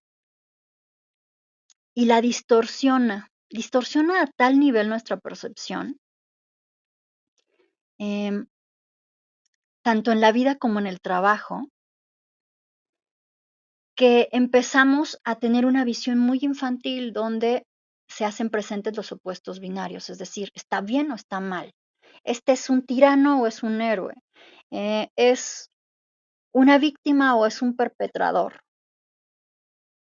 Speaker 2: y la distorsiona a tal nivel nuestra percepción, em, tanto en la vida como en el trabajo, que empezamos a tener una visión muy infantil donde se hacen presentes los opuestos binarios, es decir, está bien o está mal. Este es un tirano o es un héroe. Es una víctima o es un perpetrador.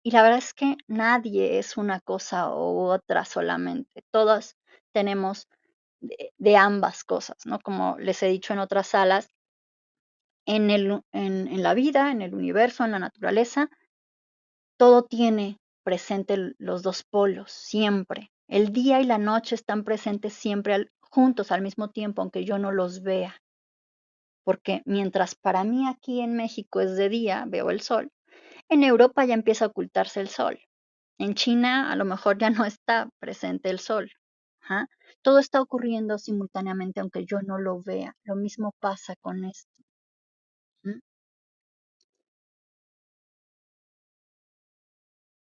Speaker 2: Y la verdad es que nadie es una cosa u otra solamente. Todos tenemos de ambas cosas, ¿no? Como les he dicho en otras salas, en la vida, en el universo, en la naturaleza, todo tiene presente los dos polos, siempre. El día y la noche están presentes siempre juntos al mismo tiempo, aunque yo no los vea. Porque mientras para mí aquí en México es de día, veo el sol, en Europa ya empieza a ocultarse el sol. En China a lo mejor ya no está presente el sol. Ajá. Todo está ocurriendo simultáneamente, aunque yo no lo vea. Lo mismo pasa con esto.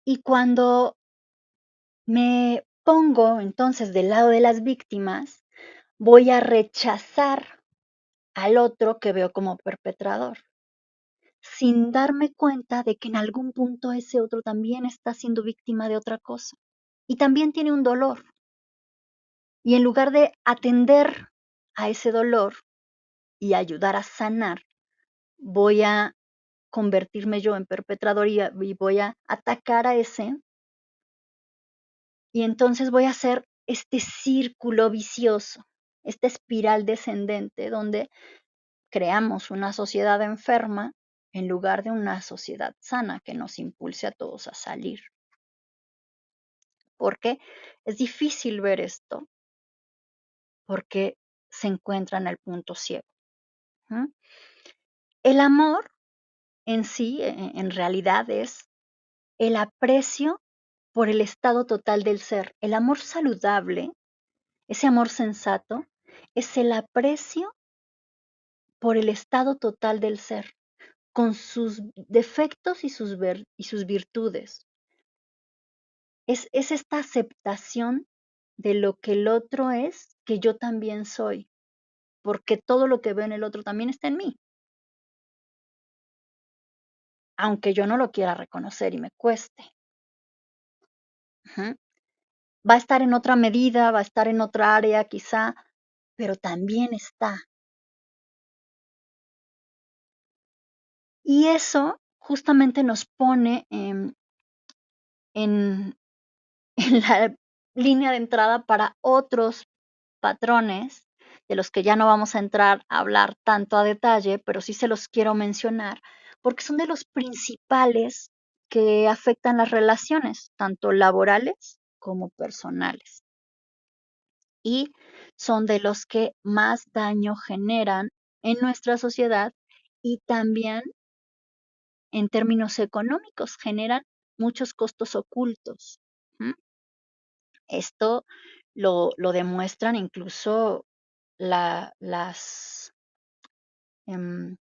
Speaker 2: Y cuando me pongo entonces del lado de las víctimas, voy a rechazar al otro que veo como perpetrador, sin darme cuenta de que en algún punto ese otro también está siendo víctima de otra cosa y también tiene un dolor. Y en lugar de atender a ese dolor y ayudar a sanar, voy a convertirme yo en perpetrador y voy a atacar a ese, y entonces voy a hacer este círculo vicioso, esta espiral descendente donde creamos una sociedad enferma en lugar de una sociedad sana que nos impulse a todos a salir. Porque es difícil ver esto, porque se encuentra en el punto ciego. El amor en sí, en realidad, es el aprecio por el estado total del ser. El amor saludable, ese amor sensato, es el aprecio por el estado total del ser, con sus defectos y sus virtudes. Es esta aceptación de lo que el otro es, que yo también soy, porque todo lo que veo en el otro también está en mí, aunque yo no lo quiera reconocer y me cueste. Ujú. Va a estar en otra medida, va a estar en otra área quizá, pero también está. Y eso justamente nos pone en en la línea de entrada para otros patrones, de los que ya no vamos a entrar a hablar tanto a detalle, pero sí se los quiero mencionar, porque son de los principales que afectan las relaciones, tanto laborales como personales. Y son de los que más daño generan en nuestra sociedad y también en términos económicos generan muchos costos ocultos. ¿M? Esto lo demuestran incluso las, em,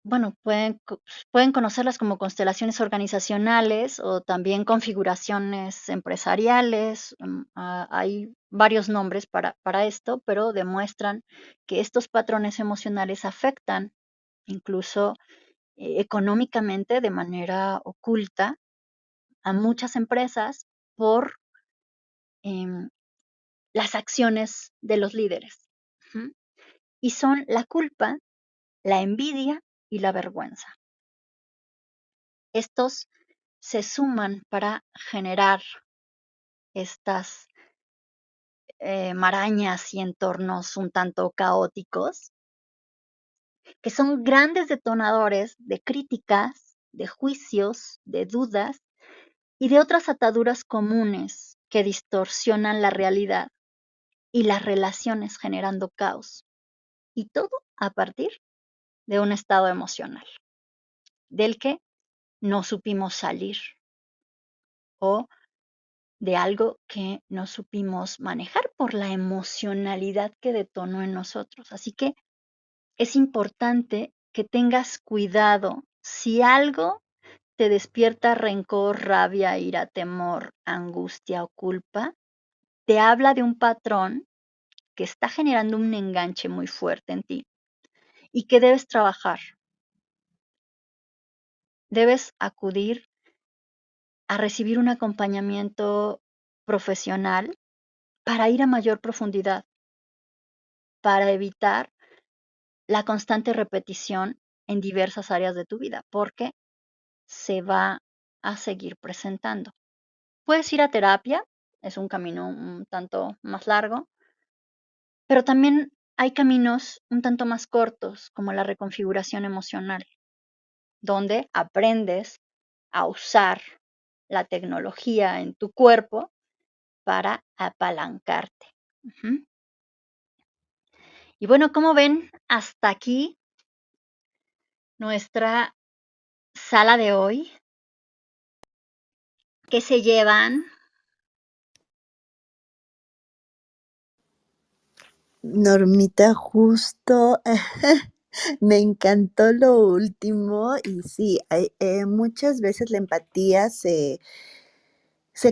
Speaker 2: bueno, pueden conocerlas como constelaciones organizacionales o también configuraciones empresariales. Hay varios nombres para esto, pero demuestran que estos patrones emocionales afectan incluso económicamente de manera oculta a muchas empresas por em, las acciones de los líderes. Ujú. y son la culpa, la envidia y la vergüenza. Estos se suman para generar estas marañas y entornos un tanto caóticos, que son grandes detonadores de críticas, de juicios, de dudas y de otras ataduras comunes que distorsionan la realidad y las relaciones generando caos. Y todo a partir de un estado emocional, del que no supimos salir o de algo que no supimos manejar por la emocionalidad que detonó en nosotros. Así que es importante que tengas cuidado si algo te despierta rencor, rabia, ira, temor, angustia o culpa, te habla de un patrón que está generando un enganche muy fuerte en ti y que debes trabajar. Debes acudir a recibir un acompañamiento profesional para ir a mayor profundidad, para evitar la constante repetición en diversas áreas de tu vida, porque se va a seguir presentando. Puedes ir a terapia, es un camino un tanto más largo, pero también hay caminos un tanto más cortos, como la reconfiguración emocional, donde aprendes a usar la tecnología en tu cuerpo para apalancarte. Ujú. Y bueno, como ven, hasta aquí nuestra sala de hoy. ¿Qué se llevan?
Speaker 5: Normita, justo me encantó lo último y sí, muchas veces la empatía se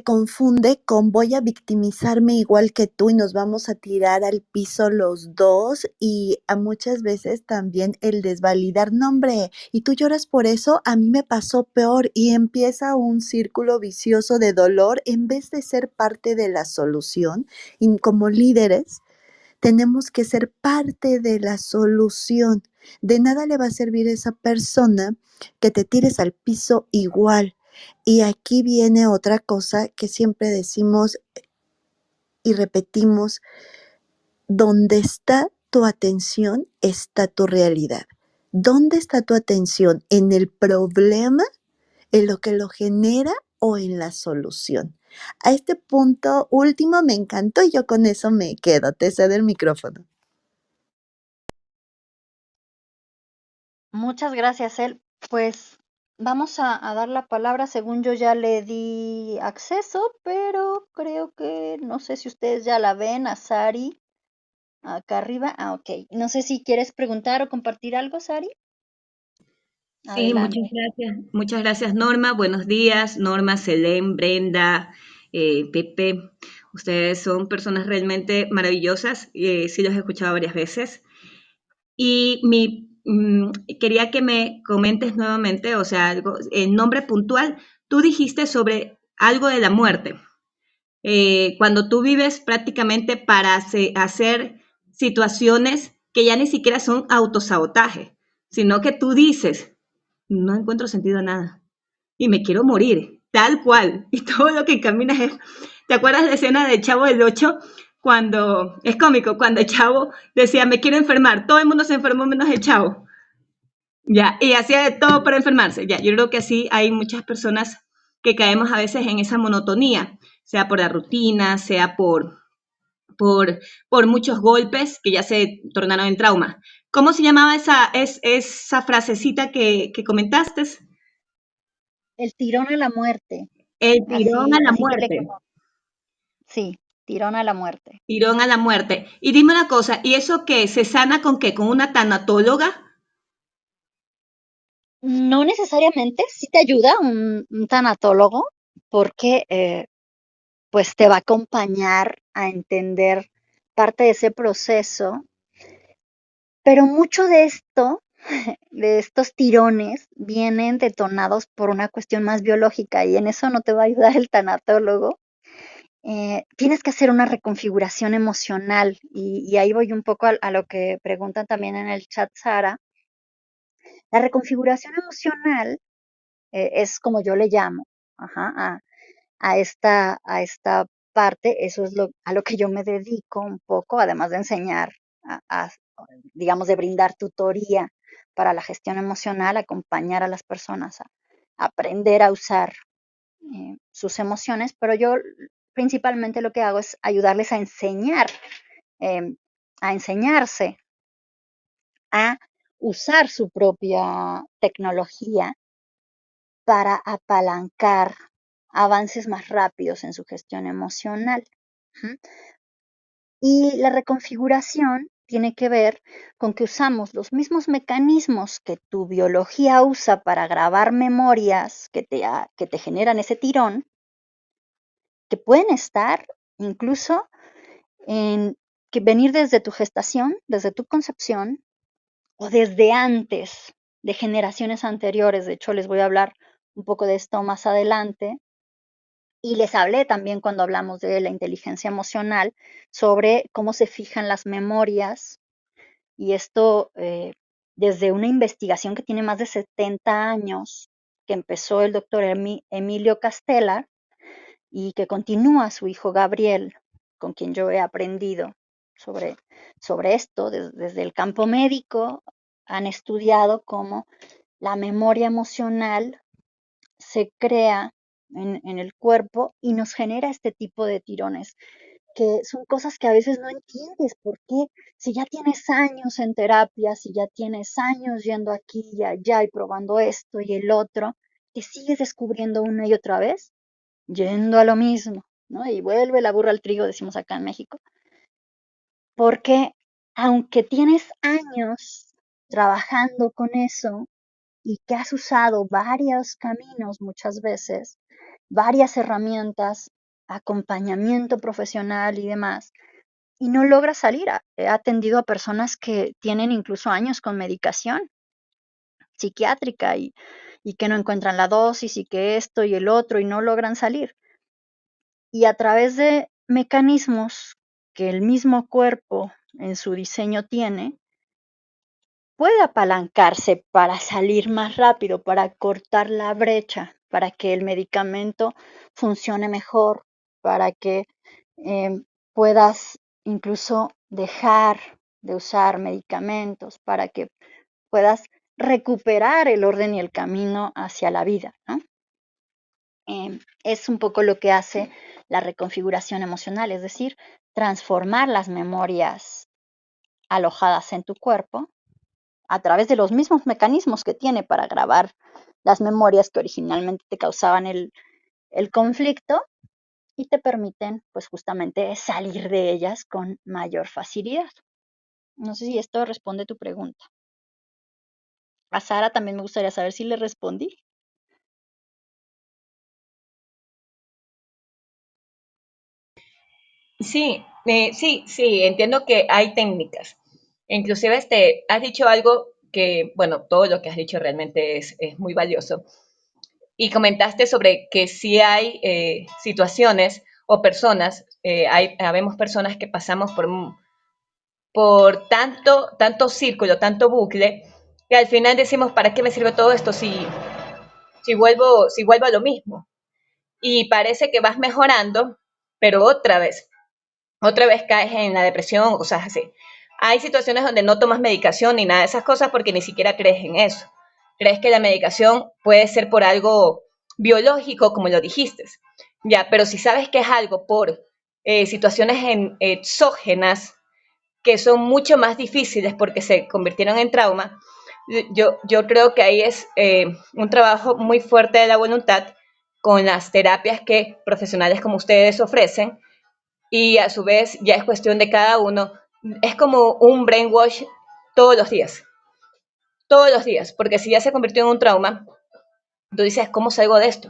Speaker 5: confunde con voy a victimizarme igual que tú y nos vamos a tirar al piso los dos y a muchas veces también el desvalidar, no hombre, y tú lloras por eso, a mí me pasó peor y empieza un círculo vicioso de dolor en vez de ser parte de la solución y como líderes tenemos que ser parte de la solución. De nada le va a servir a esa persona que te tires al piso igual. Y aquí viene otra cosa que siempre decimos y repetimos, donde está tu atención, está tu realidad. ¿Dónde está tu atención? ¿En el problema? ¿En lo que lo genera o en la solución? A este punto último me encantó y yo con eso me quedo. Te cedo el micrófono.
Speaker 2: Muchas gracias, El. Pues vamos a dar la palabra, según yo ya le di acceso, pero creo que no sé si ustedes ya la ven, a Sari, acá arriba. Ah, ok. No sé si quieres preguntar o compartir algo, Sari.
Speaker 6: Sí,
Speaker 2: Adelante.
Speaker 6: muchas gracias Norma. Buenos días, Norma, Selén, Brenda, Pepe. Ustedes son personas realmente maravillosas. Sí los he escuchado varias veces. Y quería que me comentes nuevamente, o sea, algo, el nombre puntual. Tú dijiste sobre algo de la muerte. Cuando tú vives prácticamente para hacer situaciones que ya ni siquiera son autosabotaje, sino que tú dices, no encuentro sentido a nada y me quiero morir, tal cual. Y todo lo que caminas es... ¿Te acuerdas de la escena de Chavo del Ocho? Cuando, es cómico, cuando el Chavo decía, me quiero enfermar, todo el mundo se enfermó menos el Chavo. Ya, y hacía de todo para enfermarse. Ya, yo creo que así hay muchas personas que caemos a veces en esa monotonía, sea por la rutina, sea por muchos golpes que ya se tornaron en trauma. ¿Cómo se llamaba esa frasecita que comentaste?
Speaker 2: El tirón a la muerte.
Speaker 6: El tirón
Speaker 2: Así,
Speaker 6: a la
Speaker 2: así se le
Speaker 6: muerte.
Speaker 2: conoce. Sí, tirón a la muerte.
Speaker 6: Tirón a la muerte. Y dime una cosa, ¿y eso qué? ¿Se sana con qué? ¿Con una tanatóloga?
Speaker 2: No necesariamente, sí te ayuda un tanatólogo, porque pues te va a acompañar a entender parte de ese proceso, pero mucho de esto, de estos tirones, vienen detonados por una cuestión más biológica y en eso no te va a ayudar el tanatólogo. tienes que hacer una reconfiguración emocional y ahí voy un poco a lo que preguntan también en el chat, Sara. La reconfiguración emocional es como yo le llamo, ajá, a esta parte, eso es a lo que yo me dedico un poco, además de enseñar, digamos, de brindar tutoría para la gestión emocional, acompañar a las personas a aprender a usar sus emociones, pero yo principalmente lo que hago es ayudarles eh, a enseñarse a usar su propia tecnología para apalancar avances más rápidos en su gestión emocional. ¿Mm? Y la reconfiguración tiene que ver con que usamos los mismos mecanismos que tu biología usa para grabar memorias que te generan ese tirón, que pueden estar incluso que venir desde tu gestación, desde tu concepción o desde antes, de generaciones anteriores. De hecho, les voy a hablar un poco de esto más adelante. Y les hablé también cuando hablamos de la inteligencia emocional sobre cómo se fijan las memorias y esto desde una investigación que tiene más de 70 años, que empezó el doctor Emilio Castella y que continúa su hijo Gabriel, con quien yo he aprendido sobre, sobre esto desde el campo médico. Han estudiado cómo la memoria emocional se crea en el cuerpo y nos genera este tipo de tirones, que son cosas que a veces no entiendes por qué, si ya tienes años en terapia, si ya tienes años yendo aquí y allá y probando esto y el otro, te sigues descubriendo una y otra vez, yendo a lo mismo, ¿no? Y vuelve la burra al trigo, decimos acá en México, porque aunque tienes años trabajando con eso y que has usado varios caminos muchas veces, varias herramientas, acompañamiento profesional y demás, y no logra salir. He atendido a personas que tienen incluso años con medicación psiquiátrica y que no encuentran la dosis y que esto y el otro y no logran salir. Y a través de mecanismos que el mismo cuerpo en su diseño tiene, puede apalancarse para salir más rápido, para cortar la brecha, para que el medicamento funcione mejor, para que puedas incluso dejar de usar medicamentos, para que puedas recuperar el orden y el camino hacia la vida, ¿no? Es un poco lo que hace la reconfiguración emocional, es decir, transformar las memorias alojadas en tu cuerpo a través de los mismos mecanismos que tiene para grabar las memorias que originalmente te causaban el conflicto y te permiten, pues justamente, salir de ellas con mayor facilidad. No sé si esto responde tu pregunta. A Sara también me gustaría saber si le respondí.
Speaker 6: Sí, sí, entiendo que hay técnicas. Inclusive has dicho algo que, bueno, todo lo que has dicho realmente es muy valioso. Y comentaste sobre que sí hay situaciones o personas, habemos personas que pasamos por tanto círculo, tanto bucle, que al final decimos, ¿para qué me sirve todo esto si vuelvo a lo mismo? Y parece que vas mejorando, pero otra vez caes en la depresión, o sea, así. Hay situaciones donde no tomas medicación ni nada de esas cosas porque ni siquiera crees en eso. Crees que la medicación puede ser por algo biológico, como lo dijiste. Ya, pero si sabes que es algo por situaciones exógenas que son mucho más difíciles porque se convirtieron en trauma, yo creo que ahí es un trabajo muy fuerte de la voluntad con las terapias que profesionales como ustedes ofrecen y a su vez ya es cuestión de cada uno. Es como un brainwash todos los días, porque si ya se convirtió en un trauma, tú dices, ¿cómo salgo de esto?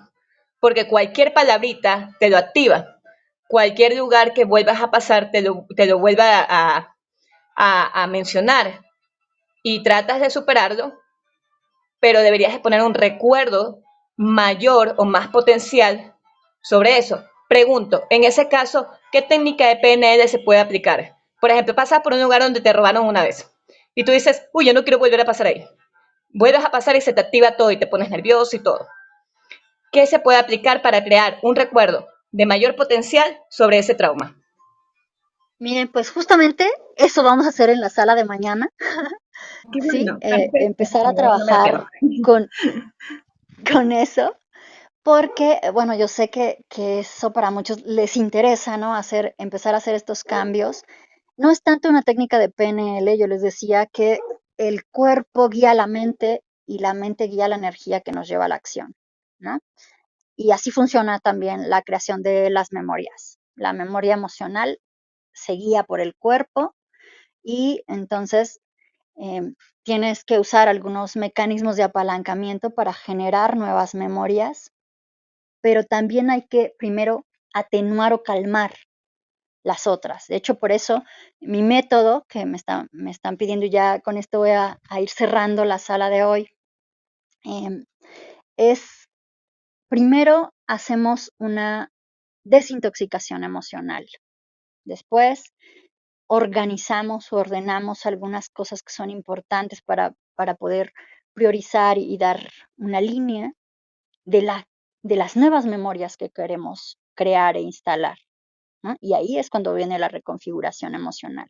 Speaker 6: Porque cualquier palabrita te lo activa, cualquier lugar que vuelvas a pasar te lo vuelva a mencionar y tratas de superarlo, pero deberías de poner un recuerdo mayor o más potencial sobre eso. Pregunto, en ese caso, ¿qué técnica de PNL se puede aplicar? Por ejemplo, pasas por un lugar donde te robaron una vez y tú dices, uy, yo no quiero volver a pasar ahí. Vuelves a pasar y se te activa todo y te pones nervioso y todo. ¿Qué se puede aplicar para crear un recuerdo de mayor potencial sobre ese trauma?
Speaker 2: Miren, pues justamente eso vamos a hacer en la sala de mañana,
Speaker 6: Qué
Speaker 2: ¿sí?
Speaker 6: bueno, perfecto.
Speaker 2: Empezar a
Speaker 6: No me la pierdo.
Speaker 2: trabajar con, con eso, porque, bueno, yo sé que eso para muchos les interesa, ¿no? Empezar a hacer estos cambios. No es tanto una técnica de PNL, yo les decía que el cuerpo guía la mente y la mente guía la energía que nos lleva a la acción, ¿no? Y así funciona también la creación de las memorias. La memoria emocional se guía por el cuerpo y entonces tienes que usar algunos mecanismos de apalancamiento para generar nuevas memorias, pero también hay que primero atenuar o calmar las otras. De hecho, por eso mi método, que me están pidiendo ya, con esto voy a ir cerrando la sala de hoy, es primero hacemos una desintoxicación emocional. Después organizamos o ordenamos algunas cosas que son importantes para poder priorizar y dar una línea de, de las nuevas memorias que queremos crear e instalar, ¿no? Y ahí es cuando viene la reconfiguración emocional.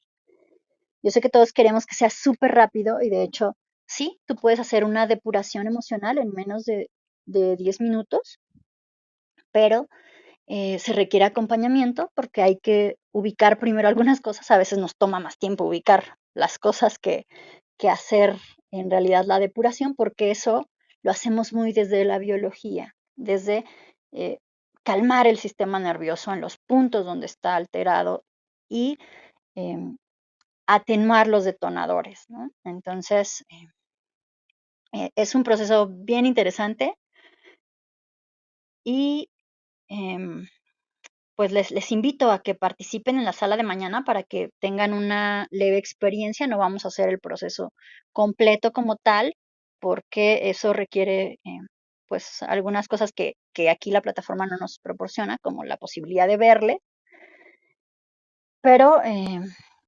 Speaker 2: Yo sé que todos queremos que sea súper rápido y de hecho, sí, tú puedes hacer una depuración emocional en menos de 10 minutos, pero se requiere acompañamiento porque hay que ubicar primero algunas cosas. A veces nos toma más tiempo ubicar las cosas que hacer en realidad la depuración, porque eso lo hacemos muy desde la biología, desde eh, calmar el sistema nervioso en los puntos donde está alterado y em, atenuar los detonadores, ¿no? Entonces, es un proceso bien interesante y em, pues les invito a que participen en la sala de mañana para que tengan una leve experiencia. No vamos a hacer el proceso completo como tal, porque eso requiere pues algunas cosas que aquí la plataforma no nos proporciona, como la posibilidad de verle, pero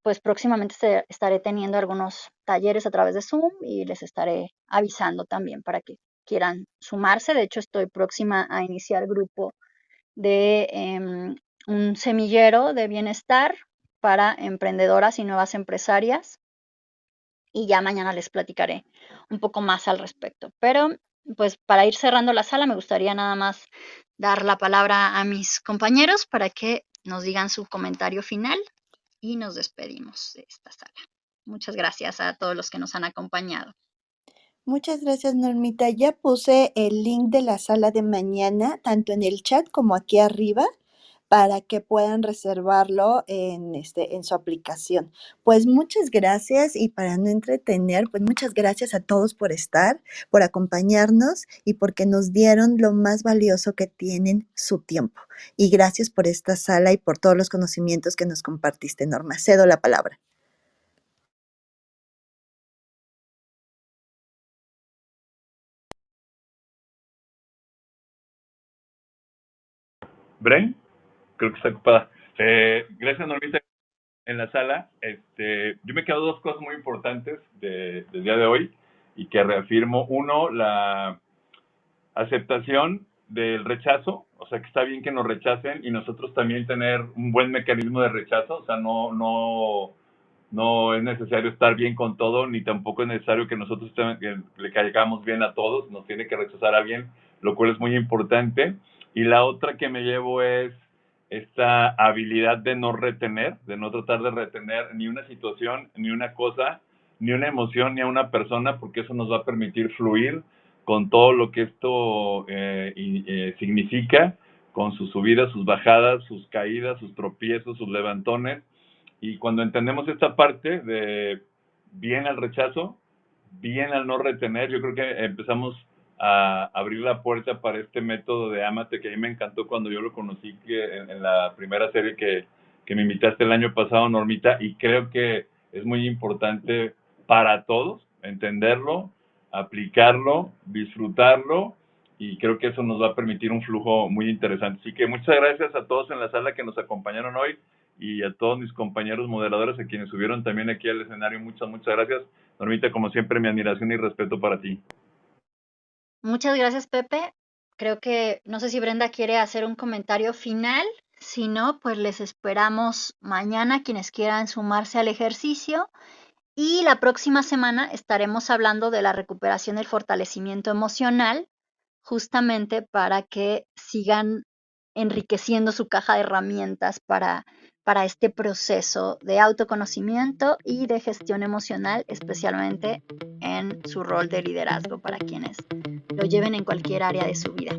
Speaker 2: pues próximamente estaré teniendo algunos talleres a través de Zoom y les estaré avisando también para que quieran sumarse. De hecho, estoy próxima a iniciar grupo de un semillero de bienestar para emprendedoras y nuevas empresarias. Y ya mañana les platicaré un poco más al respecto. Pero pues para ir cerrando la sala me gustaría nada más dar la palabra a mis compañeros para que nos digan su comentario final y nos despedimos de esta sala. Muchas gracias a todos los que nos han acompañado.
Speaker 5: Muchas gracias, Normita. Ya puse el link de la sala de mañana, tanto en el chat como aquí arriba, para que puedan reservarlo en su aplicación. Pues muchas gracias y para no entretener, pues muchas gracias a todos por estar, por acompañarnos y porque nos dieron lo más valioso que tienen, su tiempo. Y gracias por esta sala y por todos los conocimientos que nos compartiste, Norma. Cedo la palabra.
Speaker 4: Bren, creo que está ocupada. Gracias, Normita, en la sala. Yo me quedo dos cosas muy importantes del día de hoy y que reafirmo. Uno, la aceptación del rechazo, o sea que está bien que nos rechacen y nosotros también tener un buen mecanismo de rechazo, o sea, no es necesario estar bien con todo, ni tampoco es necesario que nosotros que le caigamos bien a todos, nos tiene que rechazar a alguien, lo cual es muy importante. Y la otra que me llevo es esta habilidad de no retener, de no tratar de retener ni una situación, ni una cosa, ni una emoción, ni a una persona, porque eso nos va a permitir fluir con todo lo que esto significa, con sus subidas, sus bajadas, sus caídas, sus tropiezos, sus levantones. Y cuando entendemos esta parte de bien al rechazo, bien al no retener, yo creo que empezamos a abrir la puerta para este método de Ámate, que a mí me encantó cuando yo lo conocí en la primera serie que me invitaste el año pasado, Normita, y creo que es muy importante para todos entenderlo, aplicarlo, disfrutarlo y creo que eso nos va a permitir un flujo muy interesante. Así que muchas gracias a todos en la sala que nos acompañaron hoy y a todos mis compañeros moderadores, a quienes subieron también aquí al escenario. Muchas gracias. Normita, como siempre, mi admiración y respeto para ti.
Speaker 2: Muchas gracias, Pepe. Creo que, no sé si Brenda quiere hacer un comentario final. Si no, pues les esperamos mañana quienes quieran sumarse al ejercicio. Y la próxima semana estaremos hablando de la recuperación y el fortalecimiento emocional, justamente para que sigan enriqueciendo su caja de herramientas para este proceso de autoconocimiento y de gestión emocional, especialmente en su rol de liderazgo para quienes lo lleven en cualquier área de su vida.